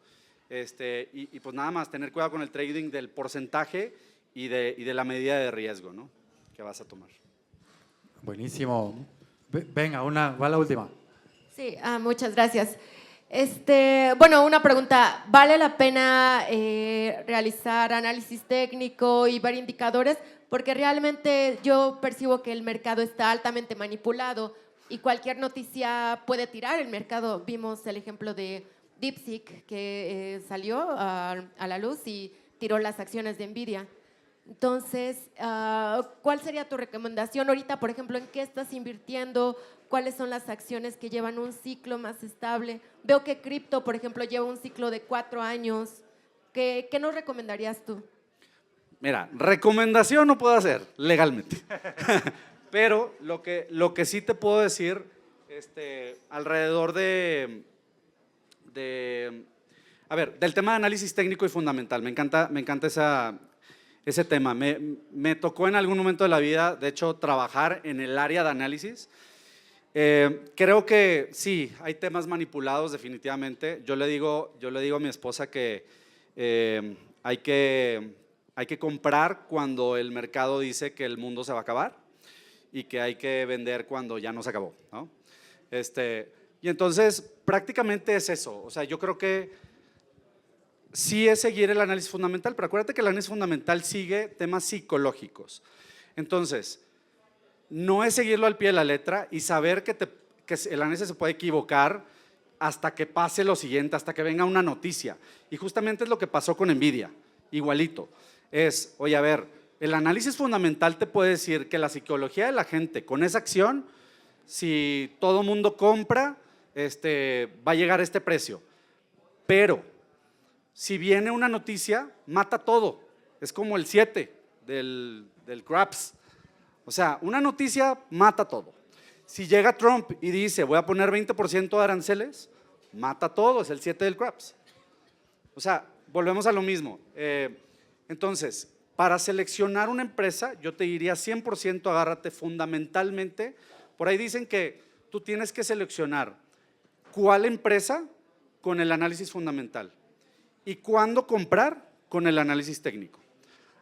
Speaker 8: y pues nada más tener cuidado con el trading del porcentaje y de la medida de riesgo, ¿no?, que vas a tomar.
Speaker 2: Buenísimo. Venga, va la última.
Speaker 11: Sí, muchas gracias. Bueno, una pregunta. ¿Vale la pena realizar análisis técnico y ver indicadores? Porque realmente yo percibo que el mercado está altamente manipulado y cualquier noticia puede tirar el mercado. Vimos el ejemplo de DeepSeek que salió a la luz y tiró las acciones de Nvidia. Entonces, ¿cuál sería tu recomendación ahorita, por ejemplo, en qué estás invirtiendo? ¿Cuáles son las acciones que llevan un ciclo más estable? Veo que cripto, por ejemplo, lleva un ciclo de 4 años. ¿Qué nos recomendarías tú?
Speaker 8: Mira, recomendación no puedo hacer legalmente, pero lo que sí te puedo decir alrededor del tema de análisis técnico y fundamental. Me encanta ese tema. Me tocó en algún momento de la vida, de hecho, trabajar en el área de análisis. Creo que sí, hay temas manipulados definitivamente. Yo le digo a mi esposa que hay que comprar cuando el mercado dice que el mundo se va a acabar y que hay que vender cuando ya no se acabó, ¿no? Y entonces prácticamente es eso. O sea, yo creo que sí es seguir el análisis fundamental, pero acuérdate que el análisis fundamental sigue temas psicológicos. Entonces, no es seguirlo al pie de la letra y saber que el análisis se puede equivocar hasta que pase lo siguiente, hasta que venga una noticia. Y justamente es lo que pasó con Nvidia, igualito. Oye, a ver, el análisis fundamental te puede decir que la psicología de la gente con esa acción, si todo mundo compra, va a llegar a este precio. Pero si viene una noticia, mata todo. Es como el 7 del Craps. O sea, una noticia mata todo. Si llega Trump y dice, voy a poner 20% de aranceles, mata todo, es el 7 del Craps. O sea, volvemos a lo mismo. Entonces, para seleccionar una empresa, yo te diría 100% agárrate fundamentalmente. Por ahí dicen que tú tienes que seleccionar cuál empresa con el análisis fundamental y cuándo comprar con el análisis técnico.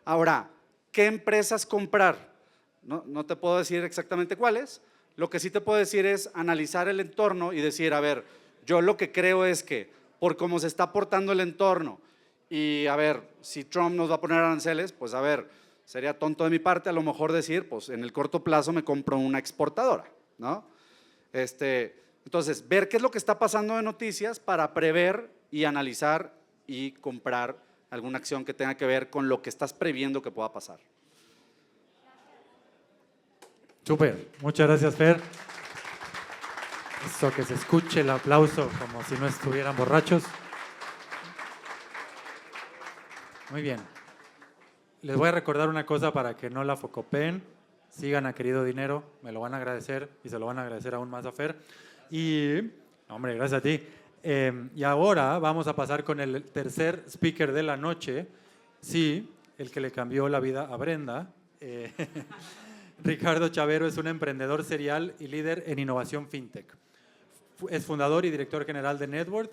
Speaker 8: Ahora, ¿qué empresas comprar? No te puedo decir exactamente cuáles. Lo que sí te puedo decir es analizar el entorno y decir, a ver, yo lo que creo es que por cómo se está portando el entorno y a ver, si Trump nos va a poner aranceles, pues a ver, sería tonto de mi parte a lo mejor decir, pues en el corto plazo me compro una exportadora, ¿no? Entonces, ver qué es lo que está pasando de noticias para prever y analizar y comprar alguna acción que tenga que ver con lo que estás previendo que pueda pasar.
Speaker 2: Súper, muchas gracias, Fer. Eso, que se escuche el aplauso como si no estuvieran borrachos. Muy bien. Les voy a recordar una cosa para que no la focopeen. Sigan a Querido Dinero, me lo van a agradecer y se lo van a agradecer aún más a Fer. Y, hombre, gracias a ti. Y ahora vamos a pasar con el tercer speaker de la noche. Sí, el que le cambió la vida a Brenda. Ricardo Chavero es un emprendedor serial y líder en innovación fintech. Es fundador y director general de Networth,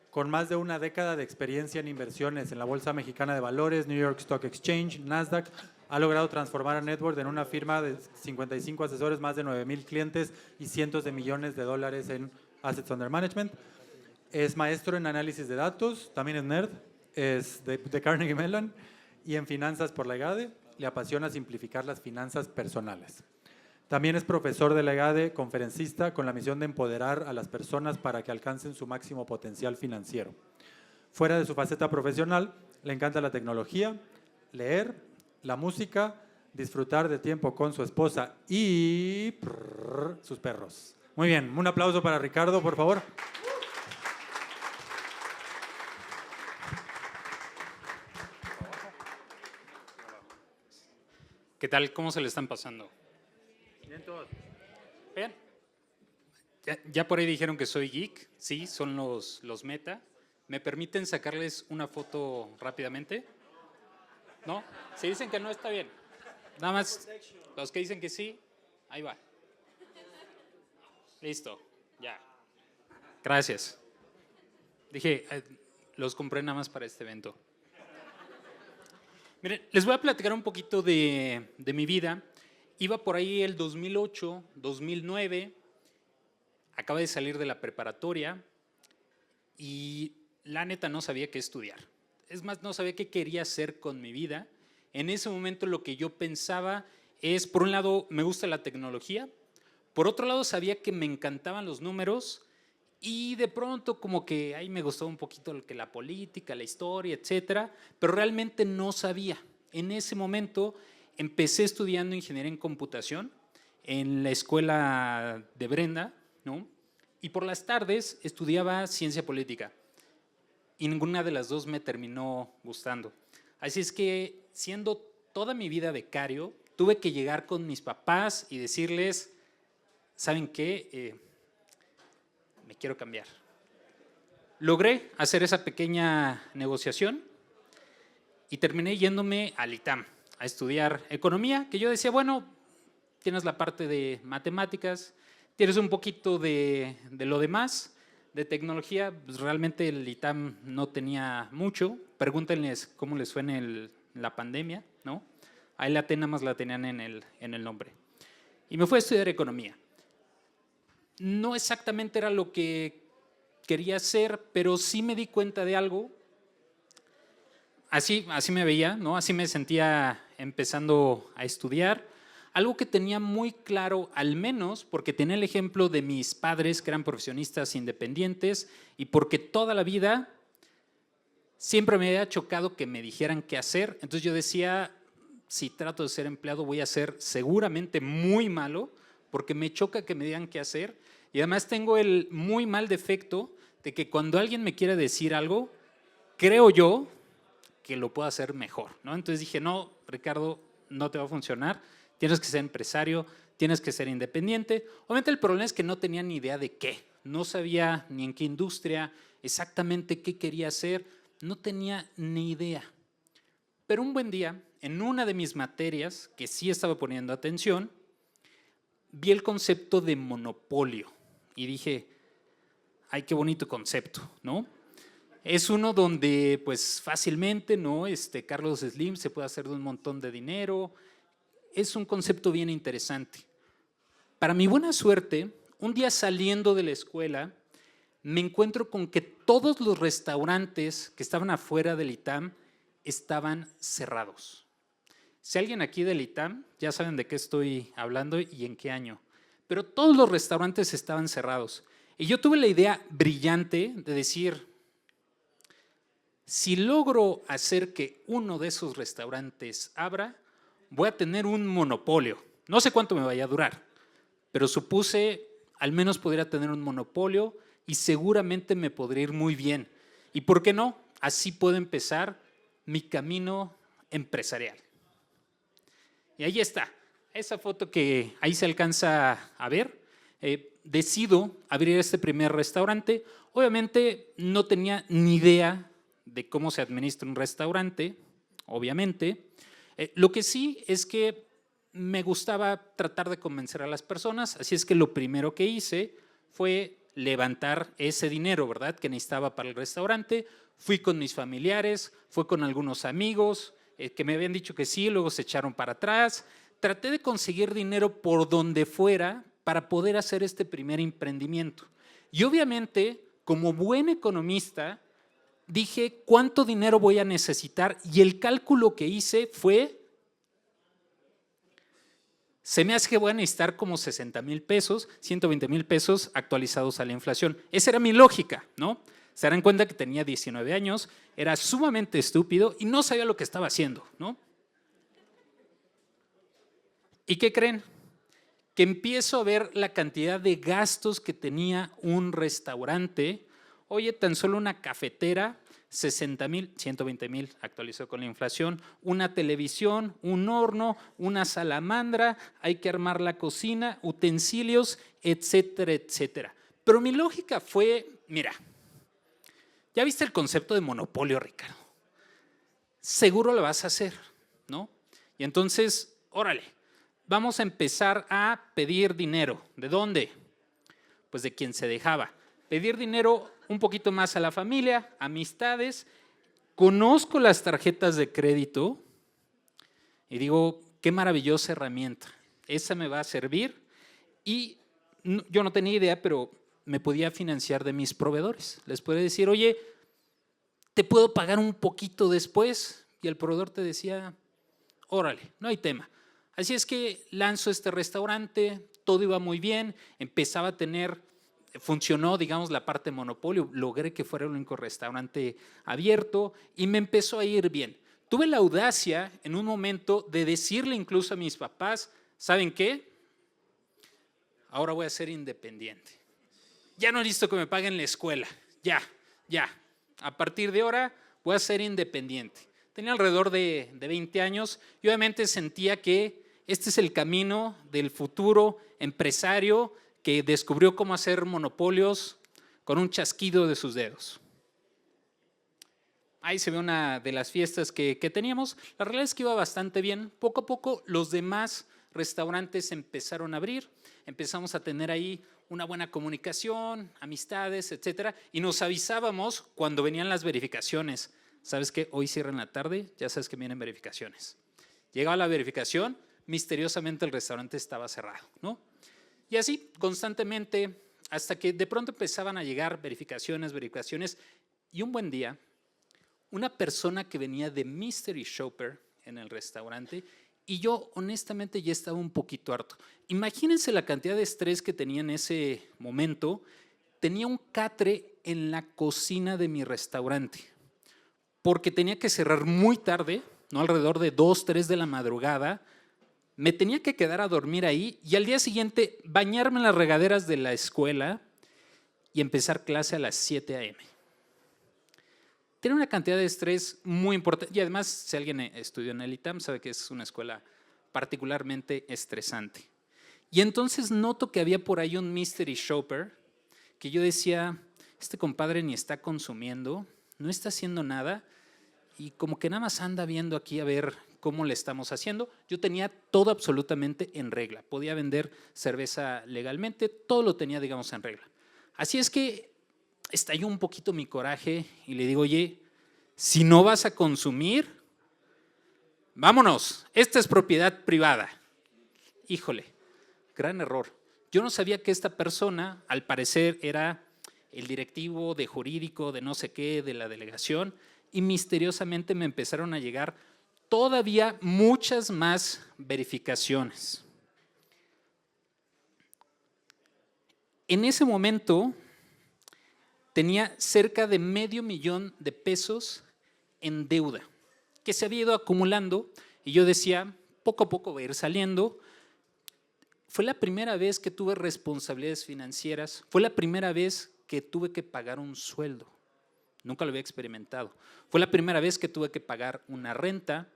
Speaker 2: con más de una década de experiencia en inversiones en la Bolsa Mexicana de Valores, New York Stock Exchange, Nasdaq. Ha logrado transformar a Networth en una firma de 55 asesores, más de 9,000 clientes y cientos de millones de dólares en assets under management. Es maestro en análisis de datos, también es nerd, es de Carnegie Mellon y en finanzas por la EGADE. Le apasiona simplificar las finanzas personales. También es profesor de la EGADE, conferencista con la misión de empoderar a las personas para que alcancen su máximo potencial financiero. Fuera de su faceta profesional, le encanta la tecnología, leer, la música, disfrutar de tiempo con su esposa y sus perros. Muy bien, un aplauso para Ricardo, por favor.
Speaker 12: ¿Qué tal? ¿Cómo se le están pasando?
Speaker 2: Bien todos.
Speaker 12: Bien. Ya por ahí dijeron que soy geek. Sí, son los Meta. ¿Me permiten sacarles una foto rápidamente? ¿No? Si dicen que no, está bien. Nada más los que dicen que sí, ahí va. Listo, ya. Gracias. Dije, los compré nada más para este evento. Miren, les voy a platicar un poquito de mi vida. Iba por ahí el 2008, 2009, acaba de salir de la preparatoria y la neta no sabía qué estudiar. Es más, no sabía qué quería hacer con mi vida. En ese momento lo que yo pensaba es, por un lado, me gusta la tecnología, por otro lado, sabía que me encantaban los números y de pronto como que ahí me gustó un poquito lo que la política, la historia, etcétera, pero realmente no sabía. En ese momento empecé estudiando ingeniería en computación en la escuela de Brenda, ¿no? Y por las tardes estudiaba ciencia política y ninguna de las dos me terminó gustando. Así es que, siendo toda mi vida becario, tuve que llegar con mis papás y decirles, ¿saben qué? Me quiero cambiar. Logré hacer esa pequeña negociación y terminé yéndome al ITAM a estudiar economía, que yo decía, bueno, tienes la parte de matemáticas, tienes un poquito de lo demás, de tecnología, pues realmente el ITAM no tenía mucho. Pregúntenles cómo les fue en la pandemia, ¿no? Ahí la T nada más la tenían en el nombre. Y me fui a estudiar economía. No exactamente era lo que quería hacer, pero sí me di cuenta de algo. Así me veía, ¿no? Así me sentía empezando a estudiar. Algo que tenía muy claro, al menos porque tenía el ejemplo de mis padres que eran profesionistas independientes y porque toda la vida siempre me había chocado que me dijeran qué hacer. Entonces yo decía, si trato de ser empleado voy a ser seguramente muy malo porque me choca que me digan qué hacer. Y además tengo el muy mal defecto de que cuando alguien me quiere decir algo, creo yo que lo puedo hacer mejor, ¿no? Entonces dije, no, Ricardo, no te va a funcionar. Tienes que ser empresario, tienes que ser independiente. Obviamente el problema es que no tenía ni idea de qué. No sabía ni en qué industria, exactamente qué quería hacer. No tenía ni idea. Pero un buen día, en una de mis materias, que sí estaba poniendo atención, vi el concepto de monopolio. Y dije, ay, qué bonito concepto, ¿no? Es uno donde pues fácilmente, ¿no? Carlos Slim se puede hacer de un montón de dinero. Es un concepto bien interesante. Para mi buena suerte, un día saliendo de la escuela, me encuentro con que todos los restaurantes que estaban afuera del ITAM estaban cerrados. Si alguien aquí del ITAM, ya saben de qué estoy hablando y en qué año, pero todos los restaurantes estaban cerrados. Y yo tuve la idea brillante de decir, si logro hacer que uno de esos restaurantes abra, voy a tener un monopolio. No sé cuánto me vaya a durar, pero supuse al menos podría tener un monopolio y seguramente me podría ir muy bien. ¿Y por qué no? Así puedo empezar mi camino empresarial. Y ahí está, esa foto que ahí se alcanza a ver. Decido abrir este primer restaurante. Obviamente no tenía ni idea de cómo se administra un restaurante, obviamente. Lo que sí es que me gustaba tratar de convencer a las personas, así es que lo primero que hice fue levantar ese dinero, ¿verdad?, que necesitaba para el restaurante. Fui con mis familiares, fui con algunos amigos que me habían dicho que sí, luego se echaron para atrás. Traté de conseguir dinero por donde fuera para poder hacer este primer emprendimiento. Y obviamente, como buen economista, dije, ¿cuánto dinero voy a necesitar? Y el cálculo que hice fue, se me hace que voy a necesitar como 60,000 pesos, 120,000 pesos actualizados a la inflación. Esa era mi lógica, ¿no? Se darán cuenta que tenía 19 años, era sumamente estúpido y no sabía lo que estaba haciendo, ¿no? ¿Y qué creen? Que empiezo a ver la cantidad de gastos que tenía un restaurante. Oye, tan solo una cafetera, 60,000, 120,000 actualizó con la inflación, una televisión, un horno, una salamandra, hay que armar la cocina, utensilios, etcétera, etcétera. Pero mi lógica fue, mira, ¿ya viste el concepto de monopolio, Ricardo? Seguro lo vas a hacer, ¿no? Y entonces, órale, vamos a empezar a pedir dinero. ¿De dónde? Pues de quien se dejaba. Pedir dinero un poquito más a la familia, amistades. Conozco las tarjetas de crédito y digo, qué maravillosa herramienta. Esa me va a servir. Y yo no tenía idea, pero me podía financiar de mis proveedores. Les podía decir, oye, te puedo pagar un poquito después. Y el proveedor te decía, órale, no hay tema. Así es que lanzo este restaurante, todo iba muy bien, empezaba a tener, funcionó, digamos, la parte de monopolio, logré que fuera el único restaurante abierto y me empezó a ir bien. Tuve la audacia en un momento de decirle incluso a mis papás, ¿saben qué? Ahora voy a ser independiente. Ya no necesito que me paguen la escuela, ya. A partir de ahora voy a ser independiente. Tenía alrededor de 20 años y obviamente sentía que este es el camino del futuro empresario que descubrió cómo hacer monopolios con un chasquido de sus dedos. Ahí se ve una de las fiestas que teníamos. La realidad es que iba bastante bien. Poco a poco los demás restaurantes empezaron a abrir. Empezamos a tener ahí una buena comunicación, amistades, etcétera. Y nos avisábamos cuando venían las verificaciones. ¿Sabes qué? Hoy cierran la tarde, ya sabes que vienen verificaciones. Llegaba la verificación, misteriosamente el restaurante estaba cerrado, ¿no? Y así, constantemente, hasta que de pronto empezaban a llegar verificaciones, y un buen día, una persona que venía de Mystery Shopper en el restaurante, y yo honestamente ya estaba un poquito harto. Imagínense la cantidad de estrés que tenía en ese momento. Tenía un catre en la cocina de mi restaurante, porque tenía que cerrar muy tarde, ¿no? Alrededor de 2, 3 de la madrugada. Me tenía que quedar a dormir ahí y al día siguiente bañarme en las regaderas de la escuela y empezar clase a las 7 a.m. Tiene una cantidad de estrés muy importante y además, si alguien estudió en el ITAM, sabe que es una escuela particularmente estresante. Y entonces noto que había por ahí un mystery shopper que yo decía, este compadre ni está consumiendo, no está haciendo nada y como que nada más anda viendo aquí a ver cómo le estamos haciendo. Yo tenía todo absolutamente en regla. Podía vender cerveza legalmente, todo lo tenía, digamos, en regla. Así es que estalló un poquito mi coraje y le digo, oye, si no vas a consumir, vámonos, esta es propiedad privada. Híjole, gran error. Yo no sabía que esta persona, al parecer, era el directivo de jurídico, de no sé qué, de la delegación, y misteriosamente me empezaron a llegar todavía muchas más verificaciones. En ese momento tenía cerca de $500,000 en deuda que se había ido acumulando y yo decía, poco a poco va a ir saliendo. Fue la primera vez que tuve responsabilidades financieras, fue la primera vez que tuve que pagar un sueldo. Nunca lo había experimentado. Fue la primera vez que tuve que pagar una renta,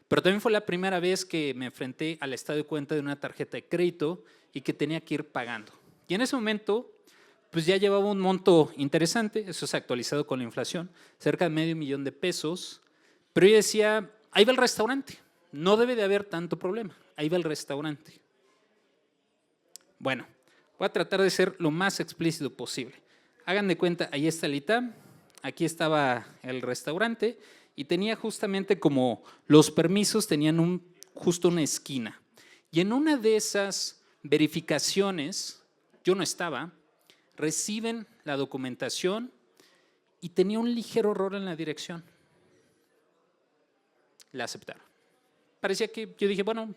Speaker 12: pero también fue la primera vez que me enfrenté al estado de cuenta de una tarjeta de crédito y que tenía que ir pagando. Y en ese momento, pues ya llevaba un monto interesante, eso es actualizado con la inflación, cerca de $500,000, pero yo decía, ahí va el restaurante, no debe de haber tanto problema, ahí va el restaurante. Bueno, voy a tratar de ser lo más explícito posible. Hagan de cuenta, ahí está el ITAM, aquí estaba el restaurante y tenía justamente como los permisos tenían justo una esquina. Y en una de esas verificaciones, yo no estaba, reciben la documentación y tenía un ligero error en la dirección. La aceptaron. Parecía que yo dije, bueno,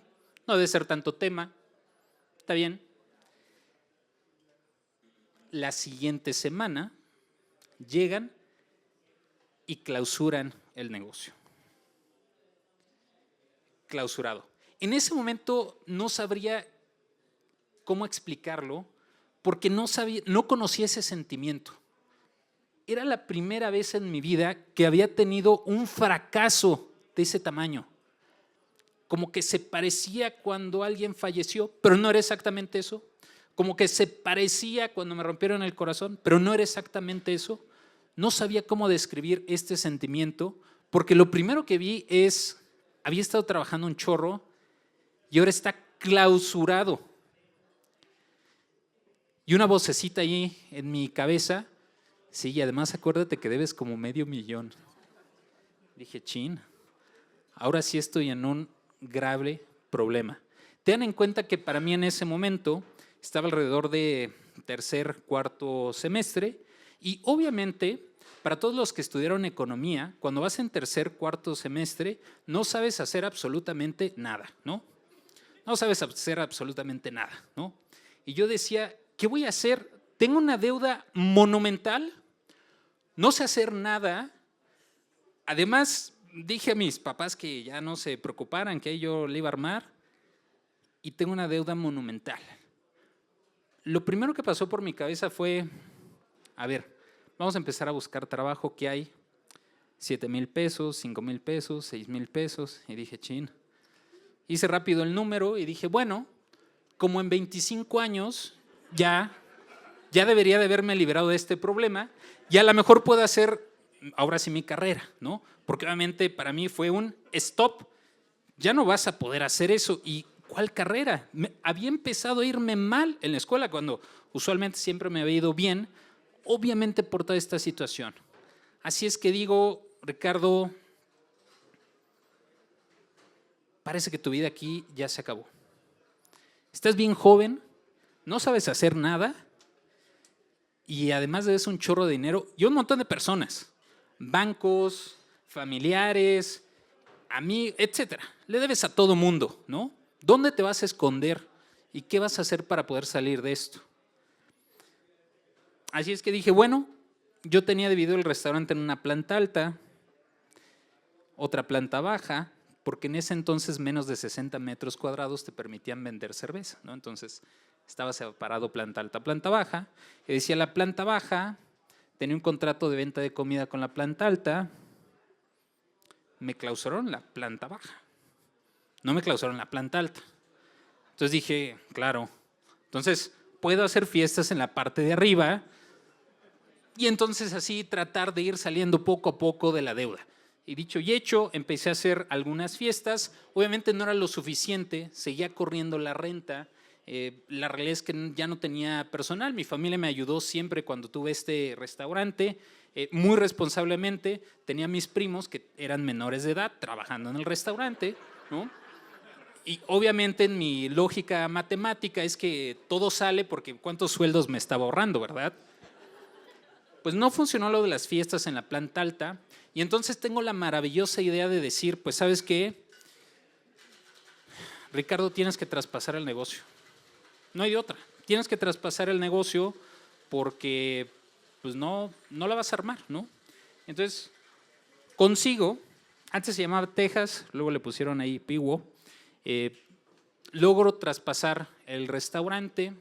Speaker 12: no debe ser tanto tema, está bien. La siguiente semana llegan y clausuran el negocio. Clausurado. En ese momento no sabría cómo explicarlo porque no conocía ese sentimiento. Era la primera vez en mi vida que había tenido un fracaso de ese tamaño. Como que se parecía cuando alguien falleció, pero no era exactamente eso. Como que se parecía cuando me rompieron el corazón, pero no era exactamente eso. No sabía cómo describir este sentimiento, porque lo primero que vi es había estado trabajando un chorro y ahora está clausurado. Y una vocecita ahí en mi cabeza, sí, y además acuérdate que debes como $500,000. Dije, chin, ahora sí estoy en un grave problema. Tengan en cuenta que para mí en ese momento estaba alrededor de tercer, cuarto semestre y obviamente para todos los que estudiaron economía, cuando vas en tercer, cuarto semestre, no sabes hacer absolutamente nada, ¿no? No sabes hacer absolutamente nada, ¿no? Y yo decía, ¿qué voy a hacer? Tengo una deuda monumental, no sé hacer nada. Además, dije a mis papás que ya no se preocuparan, que yo le iba a armar, y tengo una deuda monumental. Lo primero que pasó por mi cabeza fue, a ver, vamos a empezar a buscar trabajo. ¿Qué hay? 7,000 pesos, 5,000 pesos, 6,000 pesos. Y dije, chin. Hice rápido el número y dije, bueno, como en 25 años ya debería de haberme liberado de este problema y a lo mejor puedo hacer ahora sí mi carrera, ¿no? Porque obviamente para mí fue un stop. Ya no vas a poder hacer eso. ¿Y cuál carrera? Había empezado a irme mal en la escuela cuando usualmente siempre me había ido bien, obviamente por toda esta situación. Así es que digo, Ricardo, parece que tu vida aquí ya se acabó. Estás bien joven, no sabes hacer nada y además debes un chorro de dinero y un montón de personas, bancos, familiares, a mí, etcétera. Le debes a todo mundo, ¿no? ¿Dónde te vas a esconder y qué vas a hacer para poder salir de esto? Así es que dije, bueno, yo tenía dividido el restaurante en una planta alta, otra planta baja, porque en ese entonces menos de 60 metros cuadrados te permitían vender cerveza, ¿no? Entonces estaba separado planta alta, planta baja. Y decía la planta baja, tenía un contrato de venta de comida con la planta alta, me clausuraron la planta baja, no me clausuraron la planta alta. Entonces dije, claro, entonces puedo hacer fiestas en la parte de arriba y entonces así tratar de ir saliendo poco a poco de la deuda. Y dicho y hecho, empecé a hacer algunas fiestas. Obviamente no era lo suficiente, seguía corriendo la renta. La realidad es que ya no tenía personal. Mi familia me ayudó siempre cuando tuve este restaurante. Muy responsablemente tenía mis primos que eran menores de edad trabajando en el restaurante, ¿no? Y obviamente en mi lógica matemática es que todo sale porque ¿cuántos sueldos me estaba ahorrando, verdad? Pues no funcionó lo de las fiestas en la planta alta y entonces tengo la maravillosa idea de decir, pues ¿sabes qué? Ricardo, tienes que traspasar el negocio. No hay otra. Tienes que traspasar el negocio porque pues no la vas a armar, ¿no? Entonces consigo, antes se llamaba Texas, luego le pusieron ahí Piwo, logro traspasar el restaurante.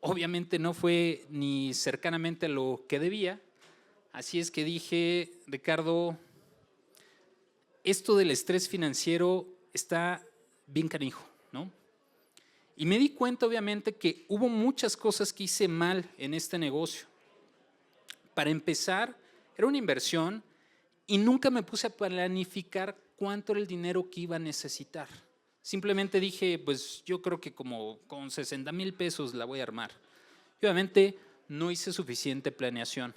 Speaker 12: Obviamente no fue ni cercanamente a lo que debía, así es que dije, Ricardo, esto del estrés financiero está bien canijo, ¿no? Y me di cuenta obviamente que hubo muchas cosas que hice mal en este negocio. Para empezar, era una inversión y nunca me puse a planificar cuánto era el dinero que iba a necesitar. Simplemente dije, pues yo creo que como con 60,000 pesos la voy a armar. Y obviamente no hice suficiente planeación.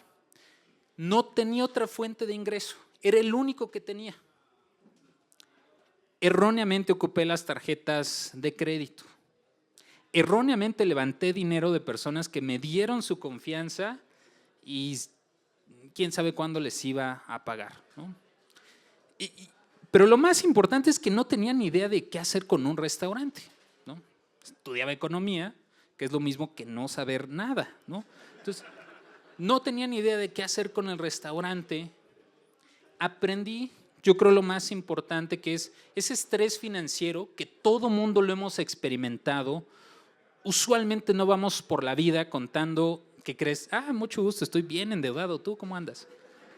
Speaker 12: No tenía otra fuente de ingreso, era el único que tenía. Erróneamente ocupé las tarjetas de crédito. Erróneamente levanté dinero de personas que me dieron su confianza y quién sabe cuándo les iba a pagar, ¿no? Pero lo más importante es que no tenía ni idea de qué hacer con un restaurante, ¿no? Estudiaba economía, que es lo mismo que no saber nada, ¿no? Entonces, no tenía ni idea de qué hacer con el restaurante. Aprendí, yo creo lo más importante, que es ese estrés financiero que todo mundo lo hemos experimentado. Usualmente no vamos por la vida contando que crees, mucho gusto, estoy bien endeudado, ¿tú cómo andas?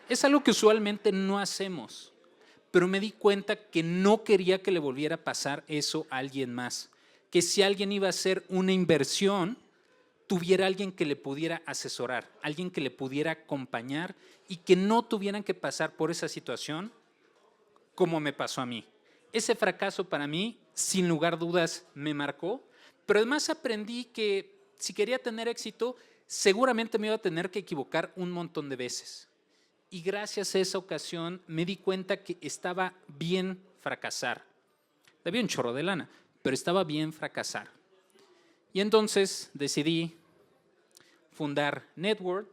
Speaker 12: Es algo que usualmente no hacemos. Pero me di cuenta que no quería que le volviera a pasar eso a alguien más. Que si alguien iba a hacer una inversión, tuviera alguien que le pudiera asesorar, alguien que le pudiera acompañar y que no tuvieran que pasar por esa situación como me pasó a mí. Ese fracaso para mí, sin lugar a dudas, me marcó, pero además aprendí que si quería tener éxito, seguramente me iba a tener que equivocar un montón de veces. Y gracias a esa ocasión me di cuenta que estaba bien fracasar. Debía un chorro de lana, pero estaba bien fracasar. Y entonces decidí fundar Network,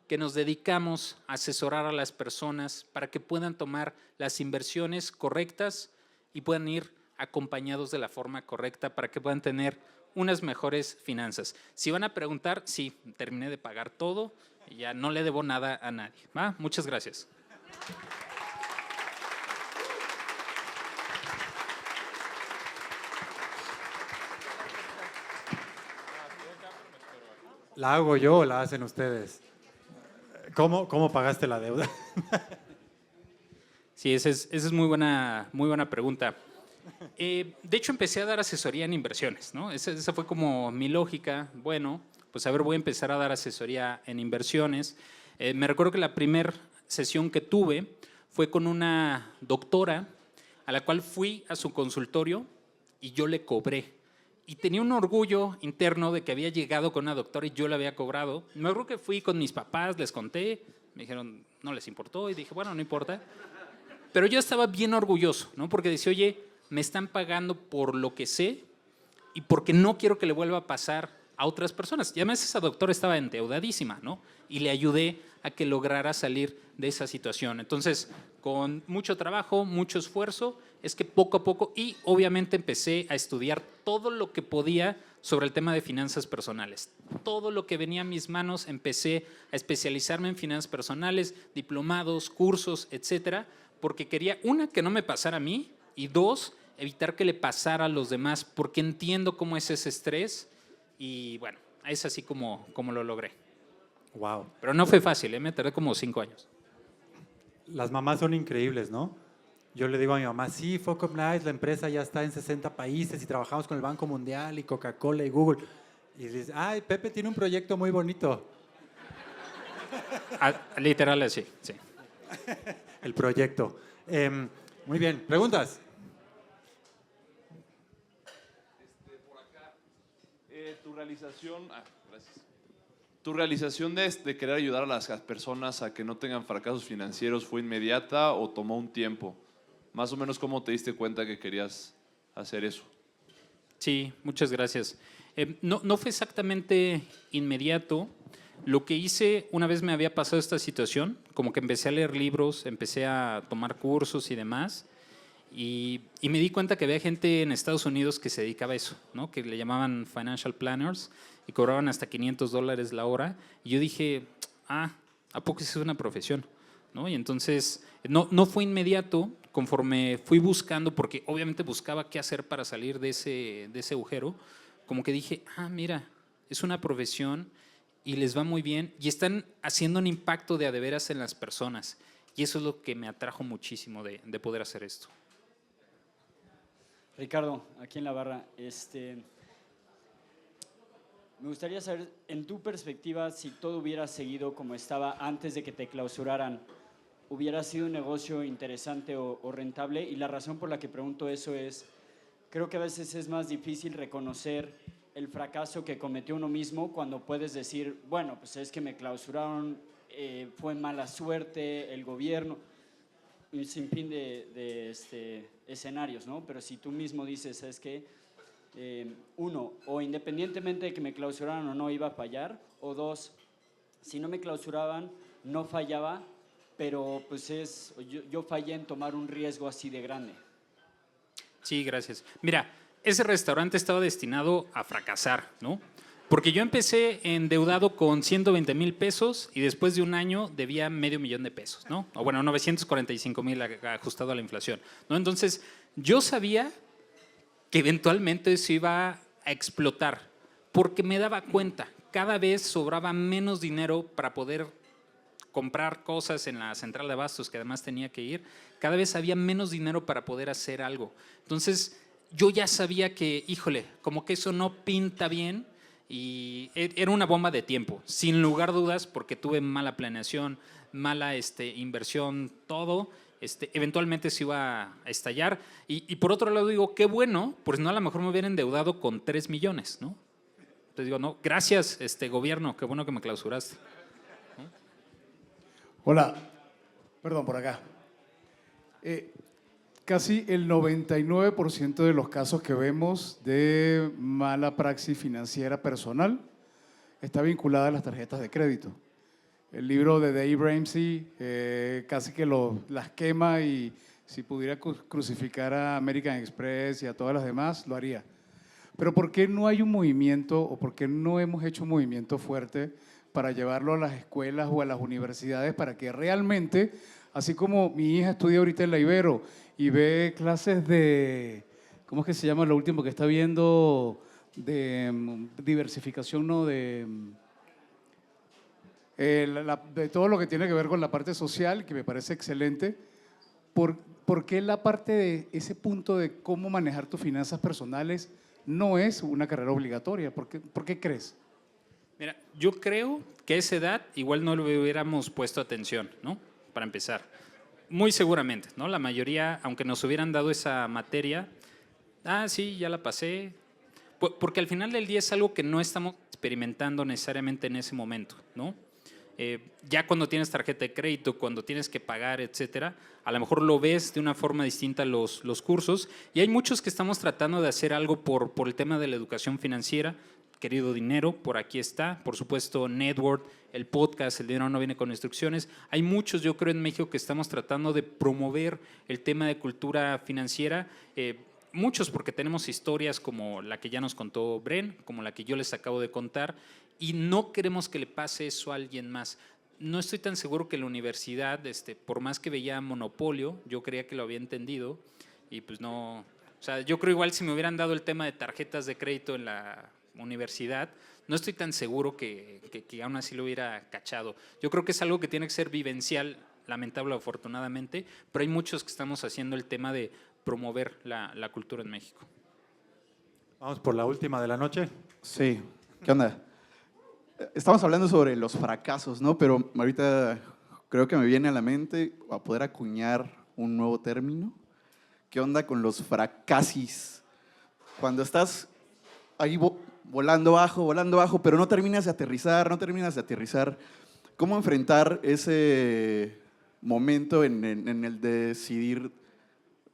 Speaker 12: que nos dedicamos a asesorar a las personas para que puedan tomar las inversiones correctas y puedan ir acompañados de la forma correcta para que puedan tener unas mejores finanzas. Si van a preguntar, sí, terminé de pagar todo y ya no le debo nada a nadie. ¿Va? Muchas gracias.
Speaker 2: ¿La hago yo o la hacen ustedes? ¿Cómo pagaste la deuda?
Speaker 12: Sí, esa es muy buena pregunta. De hecho, empecé a dar asesoría en inversiones, ¿no? Esa fue como mi lógica. Bueno, pues a ver, voy a empezar a dar asesoría en inversiones. Me recuerdo que la primera sesión que tuve fue con una doctora a la cual fui a su consultorio y yo le cobré. Y tenía un orgullo interno de que había llegado con una doctora y yo le había cobrado. Me acuerdo que fui con mis papás, les conté, me dijeron, no les importó, y dije, bueno, no importa. Pero yo estaba bien orgulloso, ¿no? Porque decía, oye, me están pagando por lo que sé y porque no quiero que le vuelva a pasar a otras personas. Y además esa doctora estaba endeudadísima, ¿no? Y le ayudé a que lograra salir de esa situación. Entonces, con mucho trabajo, mucho esfuerzo, es que poco a poco, y obviamente empecé a estudiar todo lo que podía sobre el tema de finanzas personales. Todo lo que venía a mis manos, empecé a especializarme en finanzas personales, diplomados, cursos, etcétera, porque quería, una, que no me pasara a mí, y dos, evitar que le pasara a los demás, porque entiendo cómo es ese estrés, y bueno, es así como lo logré.
Speaker 2: Wow.
Speaker 12: Pero no fue fácil, me tardé como 5 años.
Speaker 2: Las mamás son increíbles, ¿no? Yo le digo a mi mamá, sí, Fuck Up Nights, la empresa ya está en 60 países y trabajamos con el Banco Mundial y Coca-Cola y Google. Y dice, ay, Pepe tiene un proyecto muy bonito.
Speaker 12: Literal así, sí.
Speaker 2: El proyecto. Muy bien, ¿preguntas?
Speaker 13: Por acá, tu realización, gracias. ¿Tu realización de querer ayudar a las personas a que no tengan fracasos financieros fue inmediata o tomó un tiempo? Más o menos, ¿cómo te diste cuenta que querías hacer eso?
Speaker 12: Sí, muchas gracias. No fue exactamente inmediato. Lo que hice, una vez me había pasado esta situación, como que empecé a leer libros, empecé a tomar cursos y demás, y me di cuenta que había gente en Estados Unidos que se dedicaba a eso, ¿no? Que le llamaban financial planners y cobraban hasta $500 la hora. Y yo dije, ¿a poco es una profesión? ¿No? Y entonces, no fue inmediato, conforme fui buscando, porque obviamente buscaba qué hacer para salir de ese agujero, como que dije, mira, es una profesión y les va muy bien y están haciendo un impacto de a de veras en las personas. Y eso es lo que me atrajo muchísimo de poder hacer esto.
Speaker 14: Ricardo, aquí en la barra, me gustaría saber, en tu perspectiva, si todo hubiera seguido como estaba antes de que te clausuraran, ¿hubiera sido un negocio interesante o rentable? Y la razón por la que pregunto eso es, creo que a veces es más difícil reconocer el fracaso que cometió uno mismo cuando puedes decir, bueno, pues es que me clausuraron, fue mala suerte, el gobierno, un sinfín de escenarios, ¿no? Pero si tú mismo dices, es que uno, o independientemente de que me clausuraran o no iba a fallar, o dos, si no me clausuraban, no fallaba, pero pues yo fallé en tomar un riesgo así de grande.
Speaker 12: Sí, gracias. Mira, ese restaurante estaba destinado a fracasar, ¿no? Porque yo empecé endeudado con 120,000 pesos y después de un año debía $500,000, ¿no? O bueno, 945,000 ajustado a la inflación, ¿no? Entonces, yo sabía que eventualmente eso iba a explotar, porque me daba cuenta, cada vez sobraba menos dinero para poder comprar cosas en la central de abastos, que además tenía que ir, cada vez había menos dinero para poder hacer algo. Entonces, yo ya sabía que, híjole, como que eso no pinta bien y era una bomba de tiempo, sin lugar a dudas, porque tuve mala planeación, mala inversión, todo. eventualmente se iba a estallar. Y por otro lado digo, qué bueno, pues no, a lo mejor me hubiera endeudado con 3 millones, ¿no? Entonces digo, no, gracias, gobierno, qué bueno que me clausuraste.
Speaker 15: Hola, perdón, por acá. Casi el 99% de los casos que vemos de mala praxis financiera personal está vinculada a las tarjetas de crédito. El libro de Dave Ramsey casi que las quema, y si pudiera crucificar a American Express y a todas las demás, lo haría. Pero ¿por qué no hay un movimiento, o por qué no hemos hecho un movimiento fuerte para llevarlo a las escuelas o a las universidades para que realmente, así como mi hija estudia ahorita en la Ibero y ve clases de, ¿cómo es que se llama lo último que está viendo? De diversificación, ¿no? De todo lo que tiene que ver con la parte social, que me parece excelente. ¿Por qué la parte de ese punto de cómo manejar tus finanzas personales no es una carrera obligatoria? ¿Por qué crees?
Speaker 12: Mira, yo creo que a esa edad igual no le hubiéramos puesto atención, ¿no? Para empezar. Muy seguramente, ¿no? La mayoría, aunque nos hubieran dado esa materia, sí, ya la pasé. Porque al final del día es algo que no estamos experimentando necesariamente en ese momento, ¿no? Ya cuando tienes tarjeta de crédito, cuando tienes que pagar, etcétera, a lo mejor lo ves de una forma distinta los cursos, y hay muchos que estamos tratando de hacer algo por el tema de la educación financiera. Querido Dinero, por aquí está, por supuesto Network, el podcast El Dinero No Viene con Instrucciones. Hay muchos, yo creo, en México que estamos tratando de promover el tema de cultura financiera. Muchos porque tenemos historias como la que ya nos contó Bren, como la que yo les acabo de contar, y no queremos que le pase eso a alguien más. No estoy tan seguro que la universidad, por más que veía Monopolio, yo creía que lo había entendido, y pues no. O sea, yo creo igual si me hubieran dado el tema de tarjetas de crédito en la universidad, no estoy tan seguro que aún así lo hubiera cachado. Yo creo que es algo que tiene que ser vivencial, lamentable o afortunadamente, pero hay muchos que estamos haciendo el tema de promover la cultura en México.
Speaker 2: Vamos por la última de la noche.
Speaker 16: Sí, ¿qué onda? Estamos hablando sobre los fracasos, ¿no? Pero ahorita creo que me viene a la mente a poder acuñar un nuevo término. ¿Qué onda con los fracasis? Cuando estás ahí volando bajo, pero no terminas de aterrizar. ¿Cómo enfrentar ese momento en el de decidir,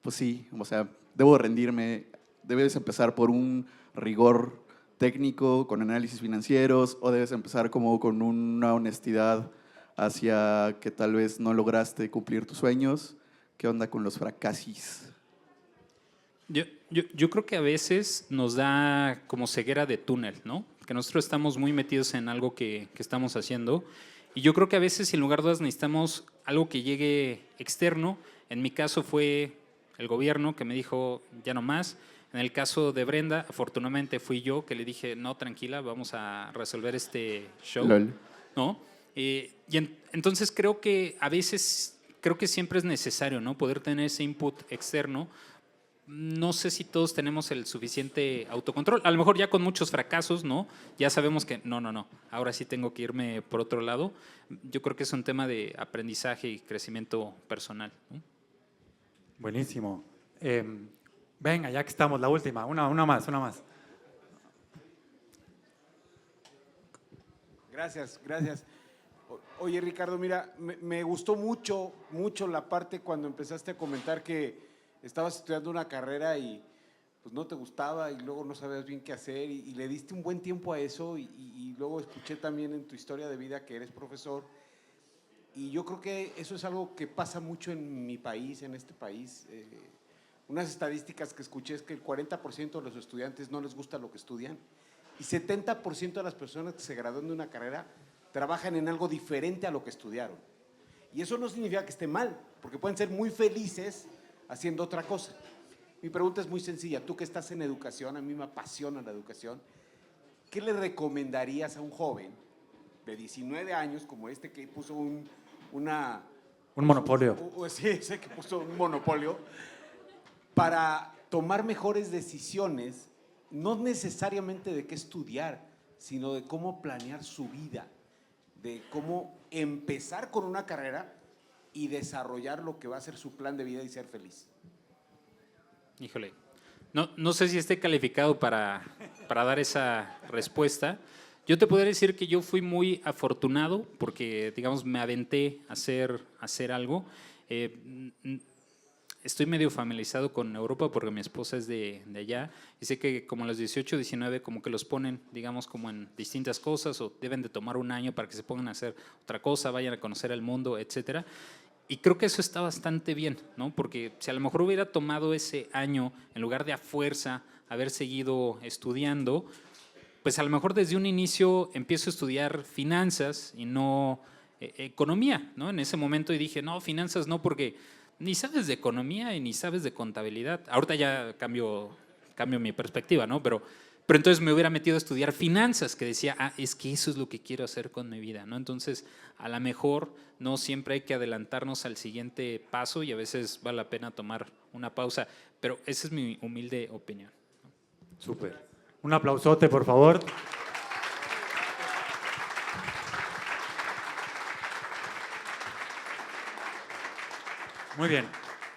Speaker 16: pues sí, o sea, debo rendirme, debes empezar por un rigor técnico con análisis financieros, o debes empezar como con una honestidad hacia que tal vez no lograste cumplir tus sueños? ¿Qué onda con los fracasis?
Speaker 12: Yo creo que a veces nos da como ceguera de túnel, ¿no? Que nosotros estamos muy metidos en algo que estamos haciendo, y yo creo que a veces en lugar de dudas necesitamos algo que llegue externo. En mi caso fue el gobierno que me dijo ya no más. En el caso de Brenda, afortunadamente fui yo que le dije, no, tranquila, vamos a resolver este show.
Speaker 16: Lol.
Speaker 12: ¿No? Entonces creo que a veces, creo que siempre es necesario, ¿no? Poder tener ese input externo. No sé si todos tenemos el suficiente autocontrol. A lo mejor ya con muchos fracasos, ¿no? Ya sabemos que no, ahora sí tengo que irme por otro lado. Yo creo que es un tema de aprendizaje y crecimiento personal, ¿no?
Speaker 2: Buenísimo. Venga, ya que estamos, la última, una más.
Speaker 17: Gracias. Oye, Ricardo, mira, me gustó mucho la parte cuando empezaste a comentar que estabas estudiando una carrera y pues no te gustaba, y luego no sabías bien qué hacer, y le diste un buen tiempo a eso, y luego escuché también en tu historia de vida que eres profesor, y yo creo que eso es algo que pasa mucho en mi país, en este país. Unas estadísticas que escuché es que el 40% de los estudiantes no les gusta lo que estudian, y 70% de las personas que se gradúan de una carrera trabajan en algo diferente a lo que estudiaron. Y eso no significa que esté mal, porque pueden ser muy felices haciendo otra cosa. Mi pregunta es muy sencilla. Tú que estás en educación, a mí me apasiona la educación, ¿qué le recomendarías a un joven de 19 años como este que puso un
Speaker 2: monopolio?
Speaker 17: Sí, ese que puso un monopolio, para tomar mejores decisiones, no necesariamente de qué estudiar, sino de cómo planear su vida, de cómo empezar con una carrera y desarrollar lo que va a ser su plan de vida y ser feliz?
Speaker 12: Híjole, no sé si esté calificado para dar esa respuesta. Yo te podría decir que yo fui muy afortunado porque, digamos, me aventé a hacer algo. Estoy medio familiarizado con Europa porque mi esposa es de allá y sé que como a los 18, 19 como que los ponen, digamos, como en distintas cosas o deben de tomar un año para que se pongan a hacer otra cosa, vayan a conocer el mundo, etcétera. Y creo que eso está bastante bien, ¿no? Porque si a lo mejor hubiera tomado ese año, en lugar de a fuerza haber seguido estudiando, pues a lo mejor desde un inicio empiezo a estudiar finanzas y no economía, ¿no? En ese momento y dije, no, finanzas no, porque ni sabes de economía y ni sabes de contabilidad. Ahorita ya cambio mi perspectiva, ¿no? Pero entonces me hubiera metido a estudiar finanzas, que decía, es que eso es lo que quiero hacer con mi vida, ¿no? Entonces, a lo mejor no siempre hay que adelantarnos al siguiente paso y a veces vale la pena tomar una pausa, pero esa es mi humilde opinión.
Speaker 2: Súper. Un aplausote, por favor. Muy bien.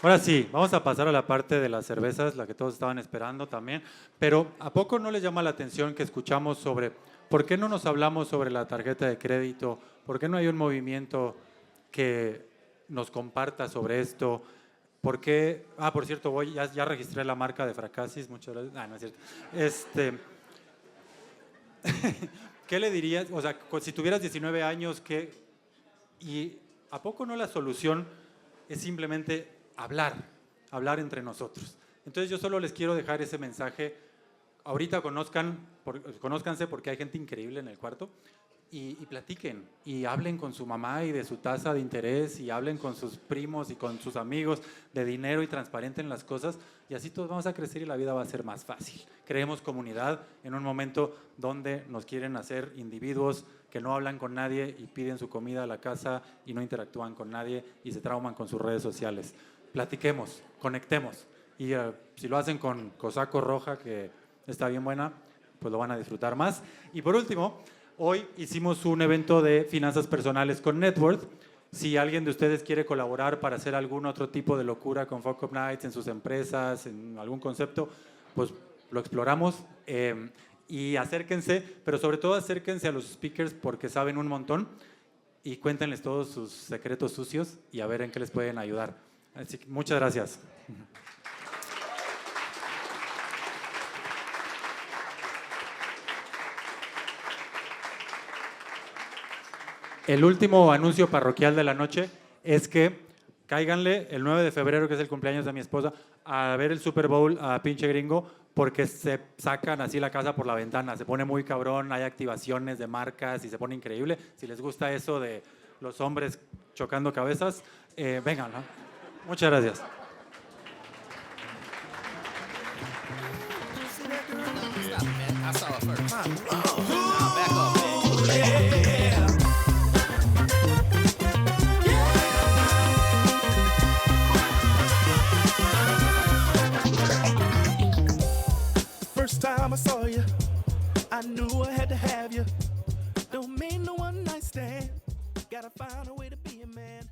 Speaker 2: Ahora sí, vamos a pasar a la parte de las cervezas, la que todos estaban esperando también. Pero ¿a poco no les llama la atención que escuchamos sobre por qué no nos hablamos sobre la tarjeta de crédito? ¿Por qué no hay un movimiento que nos comparta sobre esto? ¿Por qué? Por cierto, ya registré la marca de Fracasis, muchas gracias. No es cierto. ¿Qué le dirías? O sea, si tuvieras 19 años, ¿y a poco no la solución es simplemente hablar entre nosotros? Entonces yo solo les quiero dejar ese mensaje. Ahorita conózcanse porque hay gente increíble en el cuarto y platiquen y hablen con su mamá y de su tasa de interés y hablen con sus primos y con sus amigos de dinero y transparenten las cosas y así todos vamos a crecer y la vida va a ser más fácil. Creemos comunidad en un momento donde nos quieren hacer individuos que no hablan con nadie y piden su comida a la casa y no interactúan con nadie y se trauman con sus redes sociales. Platiquemos, conectemos y si lo hacen con Cosaco Roja, que está bien buena, pues lo van a disfrutar más. Y por último, hoy hicimos un evento de finanzas personales con Networth. Si alguien de ustedes quiere colaborar para hacer algún otro tipo de locura con Fuck Up Nights en sus empresas, en algún concepto, pues lo exploramos. Y acérquense, pero sobre todo acérquense a los speakers porque saben un montón y cuéntenles todos sus secretos sucios y a ver en qué les pueden ayudar. Así que muchas gracias. El último anuncio parroquial de la noche es que cáiganle el 9 de febrero, que es el cumpleaños de mi esposa, a ver el Super Bowl a pinche gringo, porque se sacan así la casa por la ventana. Se pone muy cabrón, hay activaciones de marcas y se pone increíble. Si les gusta eso de los hombres chocando cabezas, vengan, ¿no? Muchas gracias.
Speaker 1: First time I saw you, I knew I had to have you. Don't mean no one night stand. Gotta find a way to be a man.